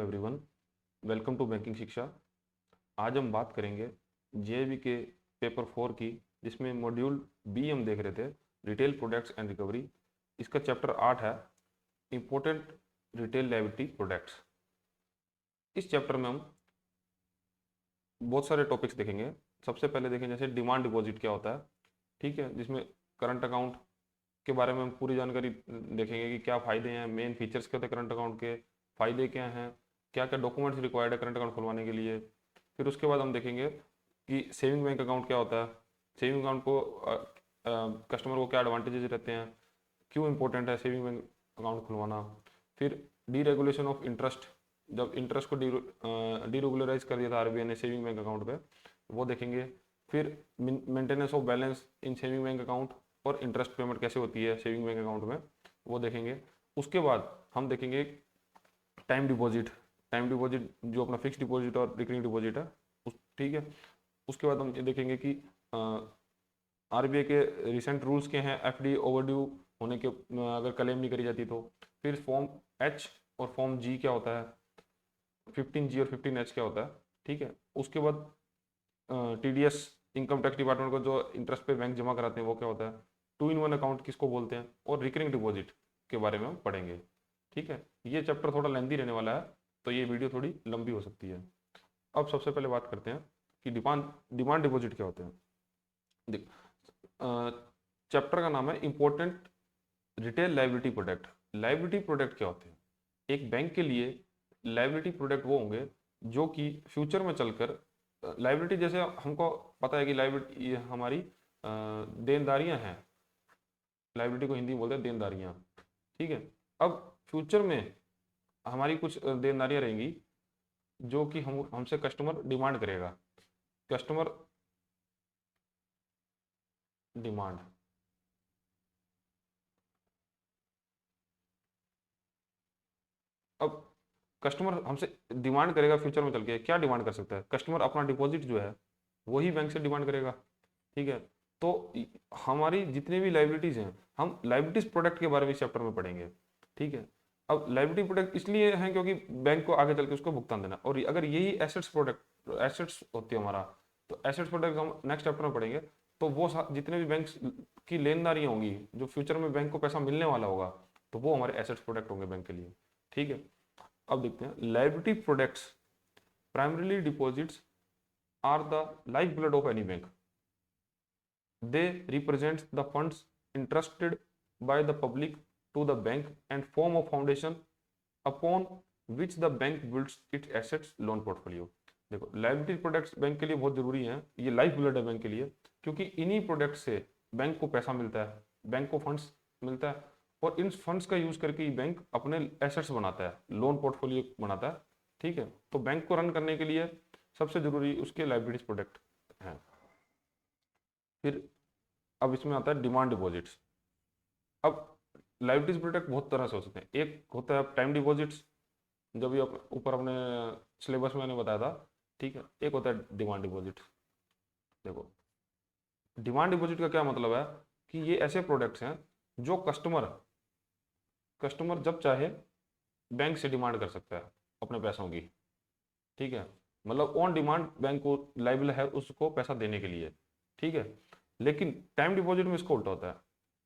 Everyone, welcome to banking शिक्षा। आज हम बात करेंगे जेईबी के पेपर 4 की, जिसमें मॉड्यूल बी हम देख रहे थे, रिटेल प्रोडक्ट्स एंड रिकवरी। इसका चैप्टर 8 है, इंपॉर्टेंट रिटेल लायबिलिटी प्रोडक्ट्स। इस चैप्टर में हम बहुत सारे टॉपिक्स देखेंगे। सबसे पहले देखेंगे जैसे डिमांड डिपॉजिट क्या होता है, ठीक है, जिसमें करंट अकाउंट के बारे में हम पूरी जानकारी देखेंगे कि क्या फ़ायदे हैं, मेन फीचर्स क्या होते हैं करंट अकाउंट के, फ़ायदे क्या हैं, क्या क्या डॉक्यूमेंट्स रिक्वायर्ड है करंट अकाउंट खुलवाने के लिए। फिर उसके बाद हम देखेंगे कि सेविंग बैंक अकाउंट क्या होता है, सेविंग अकाउंट को कस्टमर को क्या एडवांटेजेस रहते हैं, क्यों इंपॉर्टेंट है सेविंग बैंक अकाउंट खुलवाना। फिर डीरेगुलेशन ऑफ इंटरेस्ट, जब इंटरेस्ट को डीरेगुलराइज कर दिया था आरबीआई ने सेविंग बैंक अकाउंट पे, वो देखेंगे। फिर maintenance of balance in saving bank account और इंटरेस्ट पेमेंट कैसे होती है सेविंग बैंक अकाउंट में, वो देखेंगे। उसके बाद हम देखेंगे टाइम डिपॉजिट, टाइम डिपॉजिट जो अपना फिक्स डिपॉजिट और रिकरिंग डिपॉजिट है उस, ठीक है। उसके बाद हम ये देखेंगे कि आरबीआई के रिसेंट रूल्स के हैं एफडी ओवरड्यू होने के, अगर क्लेम नहीं करी जाती तो। फिर फॉर्म एच और फॉर्म जी क्या होता है, 15G और 15H क्या होता है, ठीक है। उसके बाद टीडीएस, इनकम टैक्स डिपार्टमेंट को जो इंटरेस्ट पे बैंक जमा कराते हैं वो क्या होता है, 2 in 1 अकाउंट किसको बोलते हैं, और रिकरिंग डिपॉजिट के बारे में हम पढ़ेंगे, ठीक है। ये चैप्टर थोड़ा लेंथी रहने वाला है, तो ये वीडियो थोड़ी लंबी हो सकती है। अब सबसे पहले बात करते हैं कि डिमांड डिपॉजिट क्या होते हैं। देख, चैप्टर का नाम है important retail liability product. Liability product क्या होते हैं? एक बैंक के लिए लायबिलिटी प्रोडक्ट वो होंगे जो कि फ्यूचर में चलकर लायबिलिटी, जैसे हमको पता है कि लायबिलिटी हमारी देनदारियां हैं, लायबिलिटी को हिंदी में बोलते हैं देनदारियां, ठीक है। अब फ्यूचर में हमारी कुछ देनदारियां रहेंगी जो कि हमसे कस्टमर डिमांड करेगा, कस्टमर डिमांड। अब कस्टमर हमसे डिमांड करेगा फ्यूचर में चल के, क्या डिमांड कर सकता है कस्टमर? अपना डिपॉजिट जो है वही बैंक से डिमांड करेगा, ठीक है। तो हमारी जितनी भी लाइबिलिटीज हैं, हम लाइबिलिटीज प्रोडक्ट के बारे में इस चैप्टर में पढ़ेंगे, ठीक है। अब लाइबिलिटी प्रोडक्ट इसलिए हैं क्योंकि बैंक को आगे चल के उसको भुगतान देना, और अगर यही एसेट्स प्रोडक्ट, एसेट्स होती है हमारा, तो एसेट्स प्रोडक्ट हम नेक्स्ट चैप्टर में पढ़ेंगे। तो वो जितने भी बैंक की लेनदारियां होंगी जो फ्यूचर में बैंक को पैसा मिलने वाला होगा, तो वो हमारे एसेट्स प्रोडक्ट होंगे बैंक के लिए, ठीक है। अब देखते हैं liability products primarily deposits are the life blood of any bank. They represent the funds interested by the public to the bank and form of foundation upon which the bank builds its assets loan portfolio. देखो, liability products bank के लिए बहुत जरूरी हैं, ये life blood है bank के लिए, क्योंकि इन्हीं प्रोडक्ट से बैंक को पैसा मिलता है, बैंक को फंड्स मिलता है, और इन फंड्स का यूज करके बैंक अपने एसेट्स बनाता है, लोन पोर्टफोलियो बनाता है, ठीक है। तो बैंक को रन करने के लिए सबसे जरूरी उसके लायबिलिटीज प्रोडक्ट हैं। फिर अब इसमें आता है डिमांड डिपॉजिट्स। अब लायबिलिटीज प्रोडक्ट बहुत तरह से हो सकते हैं। एक होता है टाइम डिपॉजिट्स, जो भी ऊपर अपने सिलेबस में मैंने बताया था, ठीक है। एक होता है डिमांड डिपॉजिट। देखो, डिमांड डिपॉजिट का क्या मतलब है कि ये ऐसे प्रोडक्ट्स हैं जो कस्टमर कस्टमर जब चाहे बैंक से डिमांड कर सकता है अपने पैसों की, ठीक है। मतलब ऑन डिमांड बैंक को लाइबल है उसको पैसा देने के लिए, ठीक है। लेकिन टाइम डिपॉजिट में इसको उल्टा होता है।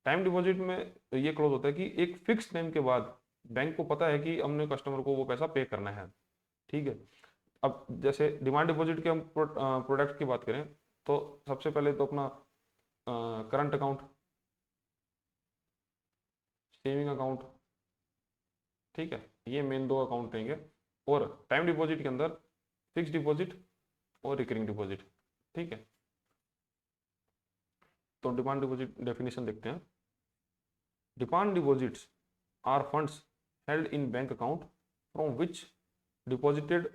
टाइम डिपॉजिट में ये क्लोज होता है कि एक फिक्स टाइम के बाद बैंक को पता है कि हमने कस्टमर को वो पैसा पे करना है, ठीक है। अब जैसे डिमांड डिपॉजिट के हम प्रोडक्ट की बात करें, तो सबसे पहले तो अपना करंट अकाउंट, सेविंग अकाउंट, ठीक है, ये मेन 2 अकाउंट रहेंगे। और टाइम डिपॉजिट के अंदर फिक्स डिपॉजिट और रिकरिंग डिपॉजिट, ठीक है। तो डिमांड डिपॉजिट डेफिनेशन देखते हैं। Demand deposits are funds held in bank account from which deposited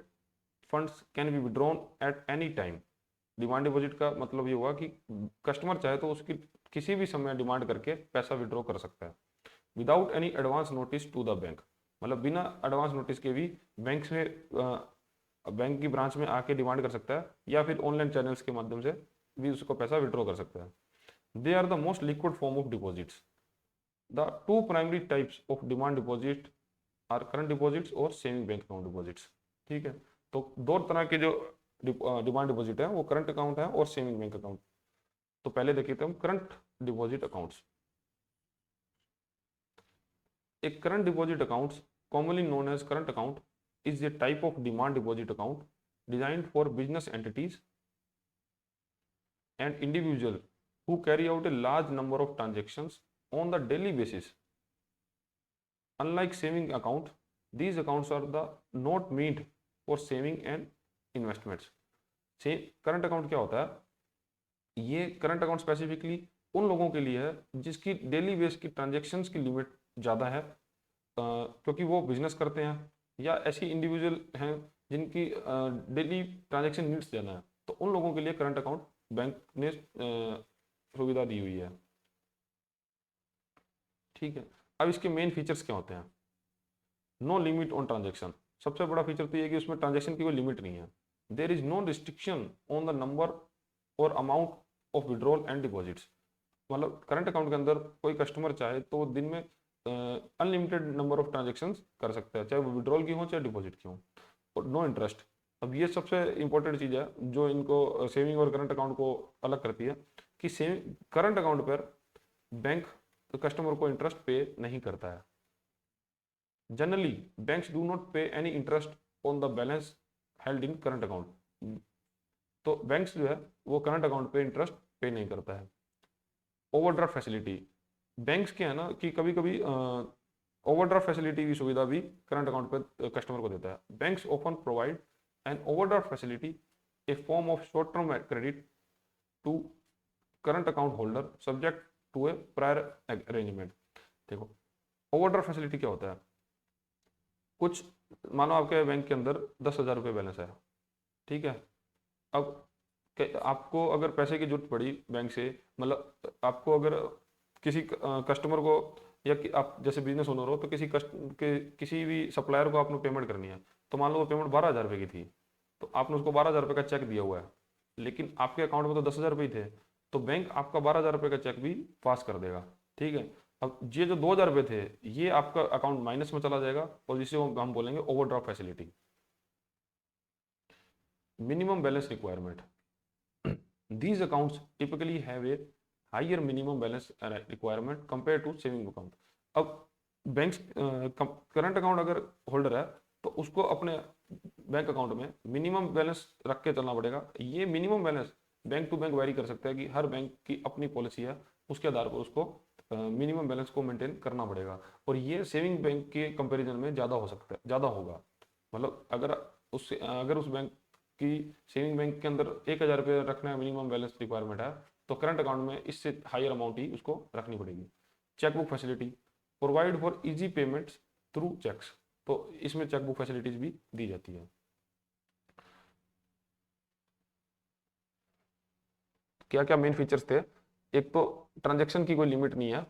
funds can be withdrawn at any time. Demand deposit का मतलब ये हुआ कि कस्टमर चाहे तो उसकी किसी भी समय डिमांड करके पैसा विड्रॉ कर सकता है, without any advance notice to the bank. मतलब बिना एडवांस नोटिस के भी बैंक से बैंक की ब्रांच में आके डिमांड कर सकता है, या फिर ऑनलाइन चैनल्स के माध्यम से भी उसको पैसा विड्रॉ कर सकता है। They are the most liquid form of deposits. The 2 primary types of demand deposit are current deposits और सेविंग बैंक अकाउंट डिपॉजिट्स। ठीक है, तो दो तरह के जो डिमांड डिपॉजिट है वो करंट अकाउंट है और सेविंग बैंक अकाउंट। तो पहले देखते हैं हम करंट डिपॉजिट अकाउंट्स। एक current deposit accounts commonly known as current account is a type of demand deposit account designed for business entities and individual who carry out a large number of transactions on the daily basis. Unlike saving account, these accounts are the not meant for saving and investments. से current account क्या होता है? ये current account specifically उन लोगों के लिए है जिसकी डेली बेस की ट्रांजेक्शन्स की लिमिट ज़्यादा है, क्योंकि वो बिजनेस करते हैं, या ऐसी इंडिविजुअल हैं जिनकी डेली ट्रांजैक्शन नीड्स ज़्यादा है, तो उन लोगों के लिए करंट अकाउंट बैंक ने सुविधा दी हुई है। ठीक है, अब इसके मेन फीचर्स क्या होते हैं? No limit on transaction. सबसे बड़ा फीचर तो ये कि उसमें ट्रांजेक्शन की कोई लिमिट नहीं है। There is no restriction on the number और amount of withdrawal and deposits. मतलब करंट अकाउंट के अंदर कोई कस्टमर चाहे तो वो दिन में अनलिमिटेड नंबर ऑफ ट्रांजेक्शन्स कर सकता है, चाहे वो विड्रॉल की हो चाहे डिपॉजिट की हो, और नो इंटरेस्ट। अब ये सबसे इंपॉर्टेंट चीज़ है जो इनको सेविंग और करंट अकाउंट को अलग करती है, कि सेविंग करंट अकाउंट पर बैंक कस्टमर को इंटरेस्ट पे नहीं करता है। जनरली बैंक्स डू नॉट पे any interest on the balance held in current account. तो बैंक्स जो है वो करंट अकाउंट पे इंटरेस्ट पे नहीं करता है। ओवरड्राफ्ट फैसिलिटी, बैंक्स क्या है ना कि कभी कभी ओवरड्राफ्ट फैसिलिटी की सुविधा भी करंट अकाउंट पर कस्टमर को देता है। Banks often provide an overdraft facility, a form of short term credit to current account holder subject to a prior arrangement. देखो ओवरड्राफ्ट फैसिलिटी क्या होता है? कुछ मानो आपके बैंक के अंदर 10,000 रुपये बैलेंस है, ठीक है। अब आपको अगर पैसे की जरूरत पड़ी बैंक से, मतलब आपको अगर किसी कस्टमर को, या कि आप जैसे बिजनेस ओनर हो तो किसी भी सप्लायर को आपने पेमेंट करनी है, तो मान लो वो पेमेंट 12,000 रुपये की थी, तो आपने उसको 12,000 रुपये का चेक दिया हुआ है, लेकिन आपके अकाउंट में तो 10,000 रुपये थे, तो बैंक आपका 12,000 रुपये का चेक भी पास कर देगा। ठीक है, अब ये जो 2,000 रुपये थे ये आपका अकाउंट माइनस में चला जाएगा, और जिसे हम बोलेंगे overdraft facility. Minimum balance requirement, these accounts typically have a higher minimum balance requirement compared to saving account। अब बैंक्स करंट अकाउंट अगर होल्डर है तो उसको अपने बैंक अकाउंट में मिनिमम बैलेंस रख के चलना पड़ेगा। ये minimum balance bank to bank vary कर सकता है, कि हर बैंक की अपनी पॉलिसी है, उसके आधार पर उसको मिनिमम बैलेंस को मेंटेन करना पड़ेगा, और ये सेविंग बैंक के कंपैरिजन में ज़्यादा हो सकता है, ज़्यादा होगा। मतलब अगर उस बैंक कि सेविंग बैंक के अंदर 1,000 रुपये रखना है, मिनिमम बैलेंस रिक्वायरमेंट है, तो करंट अकाउंट में इससे हायर अमाउंट ही उसको रखनी पड़ेगी। Chequebook facility, provide for easy payments through cheques. तो इसमें चेकबुक फैसिलिटीज भी दी जाती है। क्या क्या मेन फीचर्स थे? एक तो ट्रांजेक्शन की कोई लिमिट नहीं है,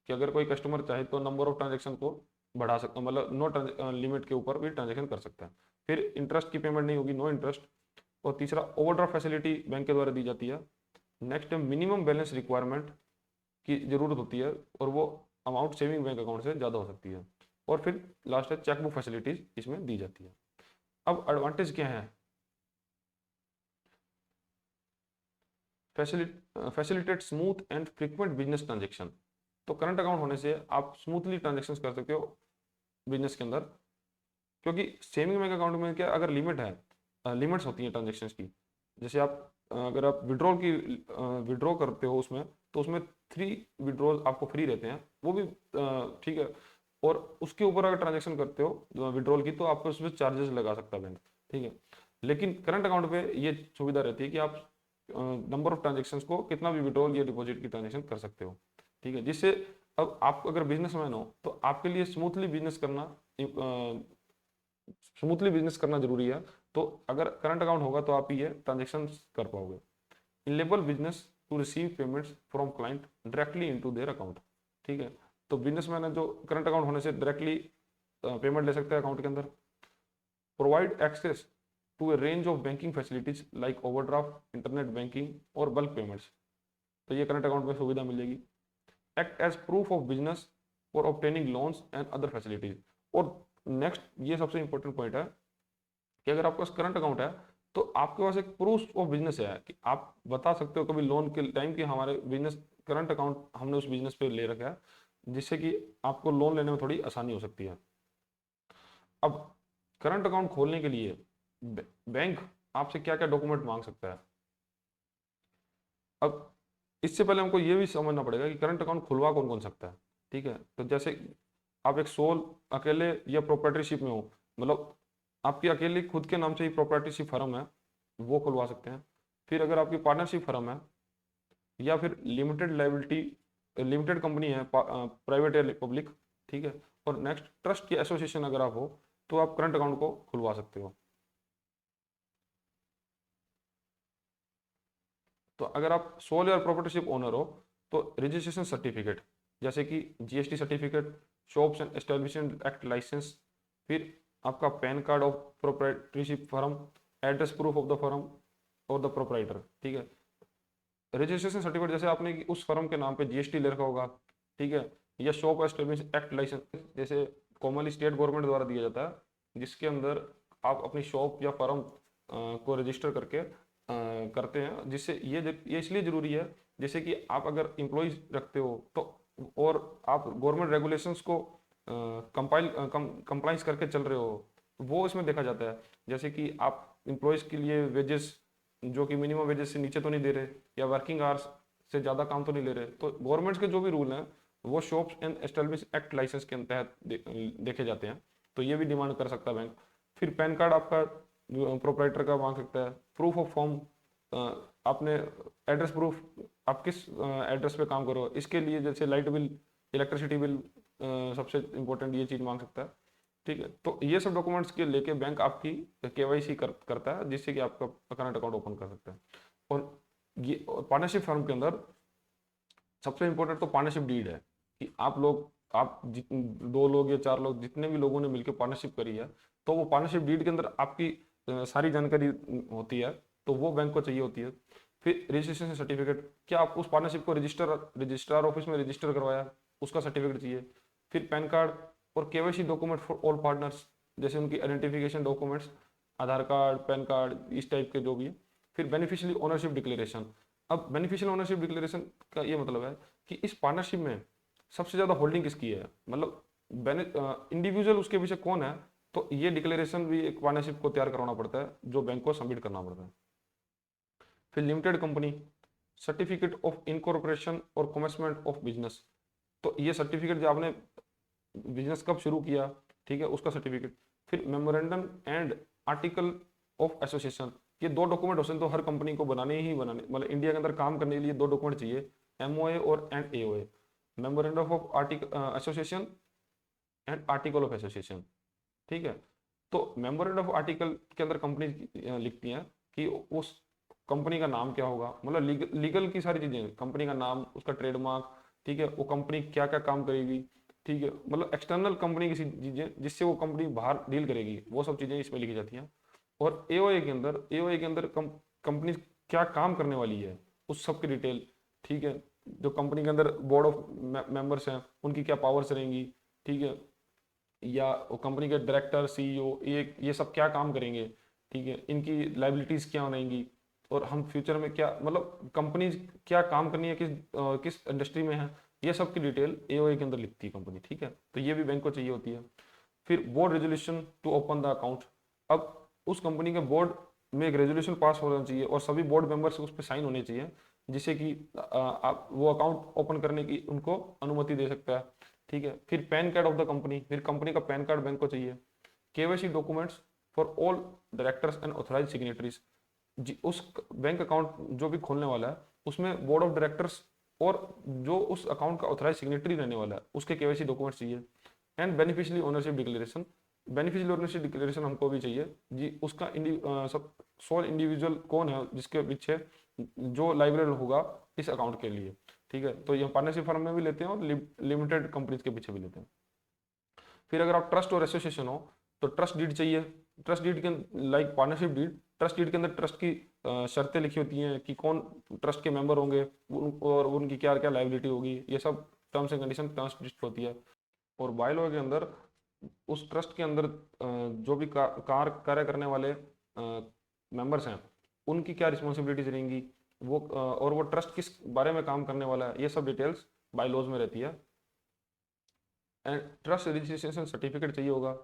कि अगर कोई कस्टमर चाहे तो नंबर ऑफ ट्रांजेक्शन को बढ़ा सकता, मतलब नो लिमिट के ऊपर भी ट्रांजेक्शन कर सकता है। फिर इंटरेस्ट की पेमेंट नहीं होगी, नो इंटरेस्ट। और तीसरा ओवरड्राफ्ट फैसिलिटी बैंक के द्वारा दी जाती है। नेक्स्ट है मिनिमम बैलेंस रिक्वायरमेंट की जरूरत होती है, और वो अमाउंट सेविंग बैंक अकाउंट से ज़्यादा हो सकती है। और फिर लास्ट है चेकबुक फैसिलिटीज इसमें दी जाती है। अब एडवांटेज क्या है? Facilitate smooth and frequent business transaction. तो करंट अकाउंट होने से आप स्मूथली ट्रांजेक्शन कर सकते हो बिजनेस के अंदर, क्योंकि सेविंग बैंक अकाउंट में क्या, अगर लिमिट है, लिमिट्स होती हैं ट्रांजेक्शन्स की। जैसे आप अगर आप विड्रॉ करते हो उसमें, तो उसमें 3 विड्रॉल आपको फ्री रहते हैं, वो भी ठीक है। और उसके ऊपर अगर ट्रांजेक्शन करते हो विड्रॉल की, तो आपको उसमें चार्जेस लगा सकता है बैंक। ठीक है, लेकिन करंट अकाउंट पे ये सुविधा रहती है कि आप नंबर ऑफ ट्रांजेक्शन्स को कितना भी विड्रॉल या डिपॉजिट की ट्रांजेक्शन कर सकते हो। ठीक है, जिससे अब आप अगर बिजनेसमैन हो तो आपके लिए स्मूथली बिजनेस करना जरूरी है। तो अगर करंट अकाउंट होगा तो आप ये ट्रांजेक्शन कर पाओगे। Enable business to receive payments from client directly into their account. ठीक है, तो बिजनेसमैन है जो करंट अकाउंट होने से डायरेक्टली पेमेंट ले सकते हैं अकाउंट के अंदर। Provide access to a range of banking facilities like overdraft, internet banking और बल्क पेमेंट्स। तो ये करंट अकाउंट में सुविधा मिलेगी। Act as proof of business for obtaining loans and other facilities. और नेक्स्ट ये सबसे इंपॉर्टेंट पॉइंट है कि अगर आपके पास करंट अकाउंट है तो आपके पास एक प्रूफ ऑफ बिजनेस है कि आप बता सकते हो कभी लोन के टाइम कि हमारे बिजनेस करंट अकाउंट हमने उस बिजनेस पे ले रखा है, जिससे कि आपको लोन लेने में थोड़ी आसानी हो सकती है। अब करंट अकाउंट खोलने के लिए बैंक आपसे क्या क्या डॉक्यूमेंट मांग सकता है। अब इससे पहले हमको ये भी समझना पड़ेगा कि करंट अकाउंट खुलवा कौन कौन सकता है। ठीक है, तो जैसे आप एक सोल अकेले या प्रोप्राइटरशिप में हो, मतलब आपकी अकेली खुद के नाम से ही प्रोप्राइटरशिप फर्म है, वो खुलवा सकते हैं। फिर अगर आपकी पार्टनरशिप फर्म है या फिर लिमिटेड लाइबिलिटी लिमिटेड कंपनी है, प्राइवेट या पब्लिक, ठीक है। और नेक्स्ट ट्रस्ट की एसोसिएशन अगर आप हो तो आप करंट अकाउंट को खुलवा सकते हो। तो अगर आप सोल या प्रोप्राइटरशिप ओनर हो तो रजिस्ट्रेशन सर्टिफिकेट जैसे कि GST certificate, shops and establishment act licence, फिर आपका PAN card of proprietorship firm, address proof of the firm और द प्रोप्राइटर, ठीक है। रजिस्ट्रेशन सर्टिफिकेट जैसे आपने उस फर्म के नाम पे जीएसटी ले रखा होगा, ठीक है, या शॉप एस्टेब्लिश एक्ट लाइसेंस जैसे कॉमनली स्टेट गवर्नमेंट द्वारा दिया जाता है, जिसके अंदर आप अपनी शॉप या फर्म को रजिस्टर करके करते हैं, जिससे ये इसलिए जरूरी है जैसे कि आप अगर इम्प्लॉइज रखते हो तो और आप गवर्नमेंट रेगुलेशंस को कंप्लाइंस करके चल रहे हो, वो इसमें देखा जाता है। जैसे कि आप इम्प्लॉयज़ के लिए वेजेस जो कि मिनिमम वेजेस से नीचे तो नहीं दे रहे, या वर्किंग आवर्स से ज़्यादा काम तो नहीं ले रहे, तो गवर्नमेंट्स के जो भी रूल हैं वो shops and establish act licence के तहत देखे जाते हैं। तो ये भी डिमांड कर सकता है बैंक। फिर पैन कार्ड आपका प्रोपराइटर का मांग सकता है। प्रूफ ऑफ फॉर्म, आपने एड्रेस प्रूफ, आप किस एड्रेस पे काम करो, इसके लिए जैसे लाइट बिल, इलेक्ट्रिसिटी बिल, सबसे इंपॉर्टेंट ये चीज़ मांग सकता है। ठीक है, तो ये सब डॉक्यूमेंट्स के लेके बैंक आपकी केवाईसी करता है, जिससे कि आपका करंट अकाउंट ओपन कर सकता है। और ये पार्टनरशिप फर्म के अंदर सबसे इंपॉर्टेंट तो पार्टनरशिप डीड है कि आप दो लोग या चार लोग जितने भी लोगों ने मिलकर पार्टनरशिप करी है, तो वो पार्टनरशिप डीड के अंदर आपकी सारी जानकारी होती है, तो वो बैंक को चाहिए होती है। फिर रजिस्ट्रेशन सर्टिफिकेट, क्या आप उस पार्टनरशिप को रजिस्ट्रार ऑफिस में रजिस्टर करवाया, उसका सर्टिफिकेट चाहिए। फिर पैन कार्ड और KYC document for all partners, जैसे उनकी आइडेंटिफिकेशन डॉक्यूमेंट्स, आधार कार्ड, पैन कार्ड, इस टाइप के जो भी है। फिर बेनिफिशियरी ओनरशिप डिक्लेरेशन। अब बेनिफिशियल ओनरशिप डिक्लेरेशन का ये मतलब है कि इस पार्टनरशिप में सबसे ज़्यादा होल्डिंग किसकी है, मतलब इंडिविजुअल उसके पीछे कौन है, तो ये डिक्लेरेशन भी एक पार्टनरशिप को तैयार करवाना पड़ता है, जो बैंक को सबमिट करना पड़ता है। फिर limited company, certificate of incorporation और कमेंसमेंट ऑफ बिजनेस, तो ये सर्टिफिकेट जो आपने बिजनेस कब शुरू किया, ठीक है, उसका सर्टिफिकेट। फिर memorandum and article of association, ये दो डॉक्यूमेंट होते हैं तो हर कंपनी को बनाने ही बनाने, मतलब इंडिया के अंदर काम करने के लिए दो डॉक्यूमेंट चाहिए, एमओए और and AOA, memorandum of article association and article of association. ठीक है, तो मेमोरेंडम ऑफ आर्टिकल के अंदर कंपनी लिखती हैं कि उस कंपनी का नाम क्या होगा, मतलब लीगल की सारी चीजें, कंपनी का नाम, उसका ट्रेडमार्क, ठीक है, वो कंपनी क्या क्या काम करेगी, ठीक है, मतलब एक्सटर्नल कंपनी की चीजें जिससे वो कंपनी बाहर डील करेगी, वो सब चीजें इसमें लिखी जाती हैं। और एओए के अंदर कंपनी क्या काम करने वाली है, उस सब की डिटेल, ठीक है, जो कंपनी के अंदर बोर्ड ऑफ मेंबर्स हैं उनकी क्या पावर्स रहेंगी, ठीक है, या कंपनी के डायरेक्टर, सीईओ, ये सब क्या काम करेंगे, ठीक है, इनकी लाइबिलिटीज क्या रहेंगी, और हम फ्यूचर में क्या, मतलब कंपनी क्या काम करनी है, किस इंडस्ट्री में है, ये सब की डिटेल एओए के अंदर लिखती है कंपनी। ठीक है, तो ये भी बैंक को चाहिए होती है। फिर board resolution to open the account, अब उस कंपनी के बोर्ड में एक रेजोल्यूशन पास होना चाहिए और सभी बोर्ड मेंबर्स उस पर साइन होने चाहिए, जिससे कि आप वो अकाउंट ओपन करने की उनको अनुमति दे सकता है। ठीक है, फिर PAN card of the company, फिर कंपनी का पैन कार्ड बैंक को चाहिए। KYC documents for all directors and authorise signatories, उस बैंक अकाउंट जो भी खोलने वाला है उसमें बोर्ड ऑफ डायरेक्टर्स और जो उस अकाउंट का ऑथराइज सिग्नेटरी रहने वाला है उसके केवाईसी डॉक्यूमेंट्स चाहिए। And beneficiary ownership declaration, beneficial ownership declaration हमको भी चाहिए जी, उसका सब सोल इंडिविजुअल कौन है जिसके पीछे जो लाइब्रेरी होगा इस अकाउंट के लिए। ठीक है, तो ये पार्टनरशिप फर्म में भी लेते हैं और लिमिटेड कंपनीज के पीछे भी लेते हैं। फिर अगर आप ट्रस्ट और एसोसिएशन हो तो ट्रस्ट डीड चाहिए। ट्रस्ट डीड के like partnership deed, trust deed के अंदर ट्रस्ट की शर्तें लिखी होती हैं कि कौन ट्रस्ट के मेंबर होंगे और उनकी क्या क्या लाइबिलिटी होगी, ये सब terms and condition trust deed होती है। और बाय लॉ के अंदर उस ट्रस्ट के अंदर जो भी कार्य करने वाले मेंबर्स हैं उनकी क्या रिस्पॉन्सिबिलिटीज रहेंगी, वो और वो ट्रस्ट किस बारे में काम करने वाला है, ये सब डिटेल्स बाय लॉज में रहती है। एंड ट्रस्ट रजिस्ट्रेशन सर्टिफिकेट चाहिए होगा,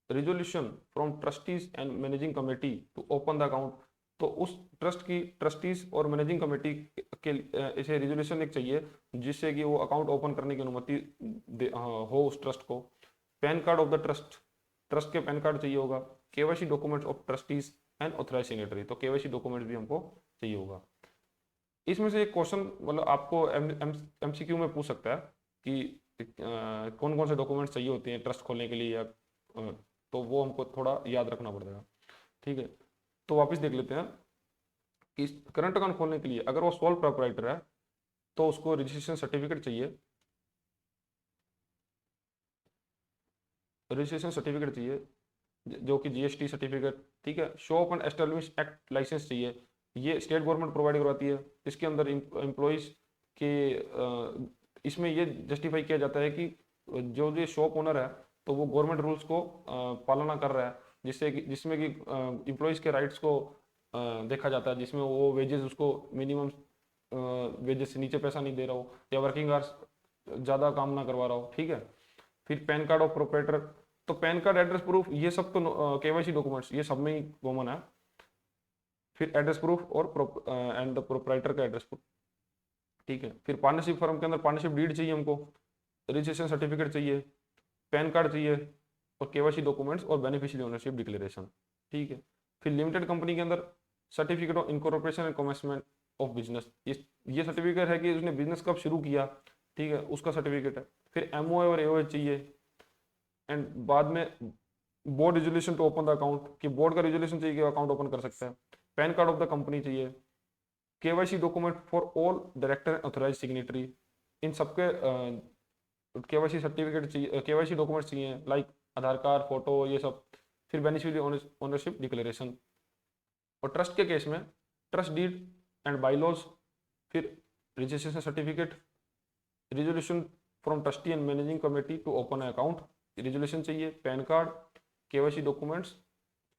resolution from trustees and managing committee to open the account. तो उस ट्रस्ट की ट्रस्टीज और मैनेजिंग कमेटी के इसे रिजोल्यूशन एक चाहिए जिससे कि वो अकाउंट ओपन करने की अनुमति हो उस ट्रस्ट को। PAN card of the trust, trust के पैन कार्ड चाहिए होगा। KYC documents of trustees and authorise signatory, तो केवाईसी डॉक्यूमेंट्स भी हमको चाहिए होगा। इसमें से एक क्वेश्चन मतलब आपको एमसीक्यू में पूछ सकता है कि कौन कौन से डॉक्यूमेंट्स चाहिए होते हैं ट्रस्ट खोलने के लिए, या तो वो हमको थोड़ा याद रखना पड़ेगा। ठीक है, तो वापस देख लेते हैं कि करंट अकाउंट खोलने के लिए अगर वो सोल प्रोप्राइटर है तो उसको रजिस्ट्रेशन सर्टिफिकेट चाहिए, रजिस्ट्रेशन सर्टिफिकेट चाहिए जो कि जीएसटी सर्टिफिकेट। ठीक है, show of an establish act licence चाहिए, ये स्टेट गवर्नमेंट प्रोवाइड करवाती है। इसके अंदर एम्प्लॉयज के इसमें ये जस्टिफाई किया जाता है कि जो जो शॉप ओनर है तो वो गवर्नमेंट रूल्स को पालना कर रहा है, जिससे कि जिसमें कि एम्प्लॉयज के राइट्स को देखा जाता है, जिसमें वो वेजेस उसको मिनिमम वेजेस से नीचे पैसा नहीं दे रहा हो या वर्किंग आवर्स ज़्यादा काम ना करवा रहा हो। ठीक है, फिर पैन कार्ड ऑफ प्रोप्राइटर, तो पैन कार्ड एड्रेस प्रूफ ये सब तो केवाईसी डॉक्यूमेंट्स ये सब में ही कॉमन है। फिर एड्रेस प्रूफ और एंड द प्रोप्राइटर का एड्रेस प्रूफ। ठीक है, फिर पार्टनरशिप फर्म के अंदर पार्टनरशिप डीड चाहिए हमको, रजिस्ट्रेशन सर्टिफिकेट चाहिए, पैन कार्ड चाहिए और केवाईसी डॉक्यूमेंट्स और बेनिफिशियरी ओनरशिप डिक्लेरेशन। ठीक है, फिर लिमिटेड कंपनी के अंदर certificate of incorporation and commencement of business, ये सर्टिफिकेट है कि उसने बिजनेस कब शुरू किया। ठीक है, उसका सर्टिफिकेट है। फिर एमओए और एओए चाहिए। एंड बाद में board resolution to open the account, कि बोर्ड का रिजोल्यूशन चाहिए कि अकाउंट ओपन कर सकता है। PAN card of the company चाहिए, KYC document for all director and authorise signatory, इन सबके केवाईसी सर्टिफिकेट चाहिए, केवाईसी डॉक्यूमेंट्स चाहिए लाइक आधार कार्ड, फोटो, ये सब। फिर बेनिफिशियरी ओनरशिप डिक्लेरेशन। और ट्रस्ट के केस में ट्रस्ट डीड एंड बाइलॉज, फिर registration certificate, resolution from trustee and managing committee to open account, resolution चाहिए, PAN card, KYC documents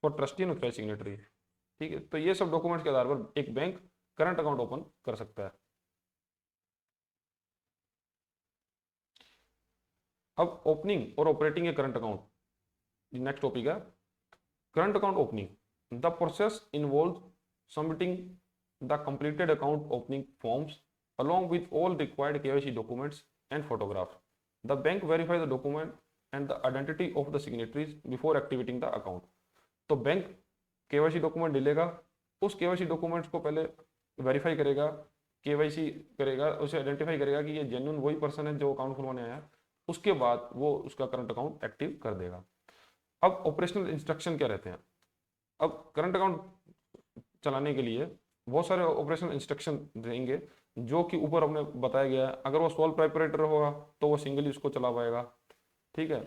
for trustee and authorise signatory. ठीक है, तो ये सब डॉक्यूमेंट्स के आधार पर एक बैंक करंट अकाउंट ओपन कर सकता है। अब ओपनिंग और ऑपरेटिंग ए करंट अकाउंट, नेक्स्ट टॉपिक है current account opening. The process involve submitting the completed account opening forms along with all required KYC documents and photographs. The bank verifies the document and the identity of the signatories before activating the account. तो bank KYC document लेगा, उस KYC documents को पहले verify करेगा, KYC करेगा, उसे identify करेगा कि ये जेन्युइन वही पर्सन है जो अकाउंट खुलवाने आया, उसके बाद वो उसका करंट अकाउंट एक्टिव कर देगा। अब ऑपरेशनल इंस्ट्रक्शन क्या रहते हैं? अब करंट अकाउंट चलाने के लिए बहुत सारे ऑपरेशनल इंस्ट्रक्शन रहेंगे जो कि ऊपर हमने बताया गया है। अगर वो सोल प्रोप्राइटर होगा तो वो सिंगली उसको चला पाएगा। ठीक है,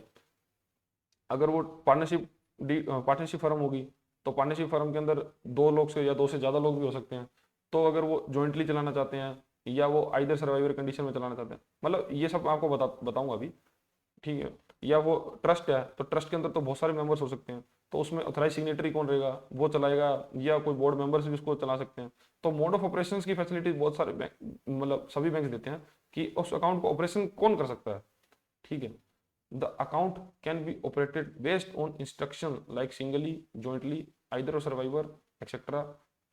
अगर वो पार्टनरशिप फर्म होगी तो पार्टनरशिप फर्म के अंदर 2 लोग से या 2 से ज़्यादा लोग भी हो सकते हैं। तो अगर वो जॉइंटली चलाना चाहते हैं या वो आइदर सर्वाइवर कंडीशन में चलाना चाहते हैं, मतलब ये सब आपको बताऊंगा अभी। ठीक है, या वो ट्रस्ट है तो ट्रस्ट के अंदर तो बहुत सारे मेंबर्स हो सकते हैं, तो उसमें ऑथराइज सिग्नेटरी कौन रहेगा, वो चलाएगा, या कोई बोर्ड मेंबर्स भी उसको चला सकते हैं। तो मोड ऑफ ऑपरेशंस की फैसिलिटी बहुत सारे बैंक मतलब सभी बैंक देते हैं कि उस अकाउंट को ऑपरेशन कौन कर सकता है। ठीक है, the account can be operated based on instruction like singly, jointly, either survivor etcetera.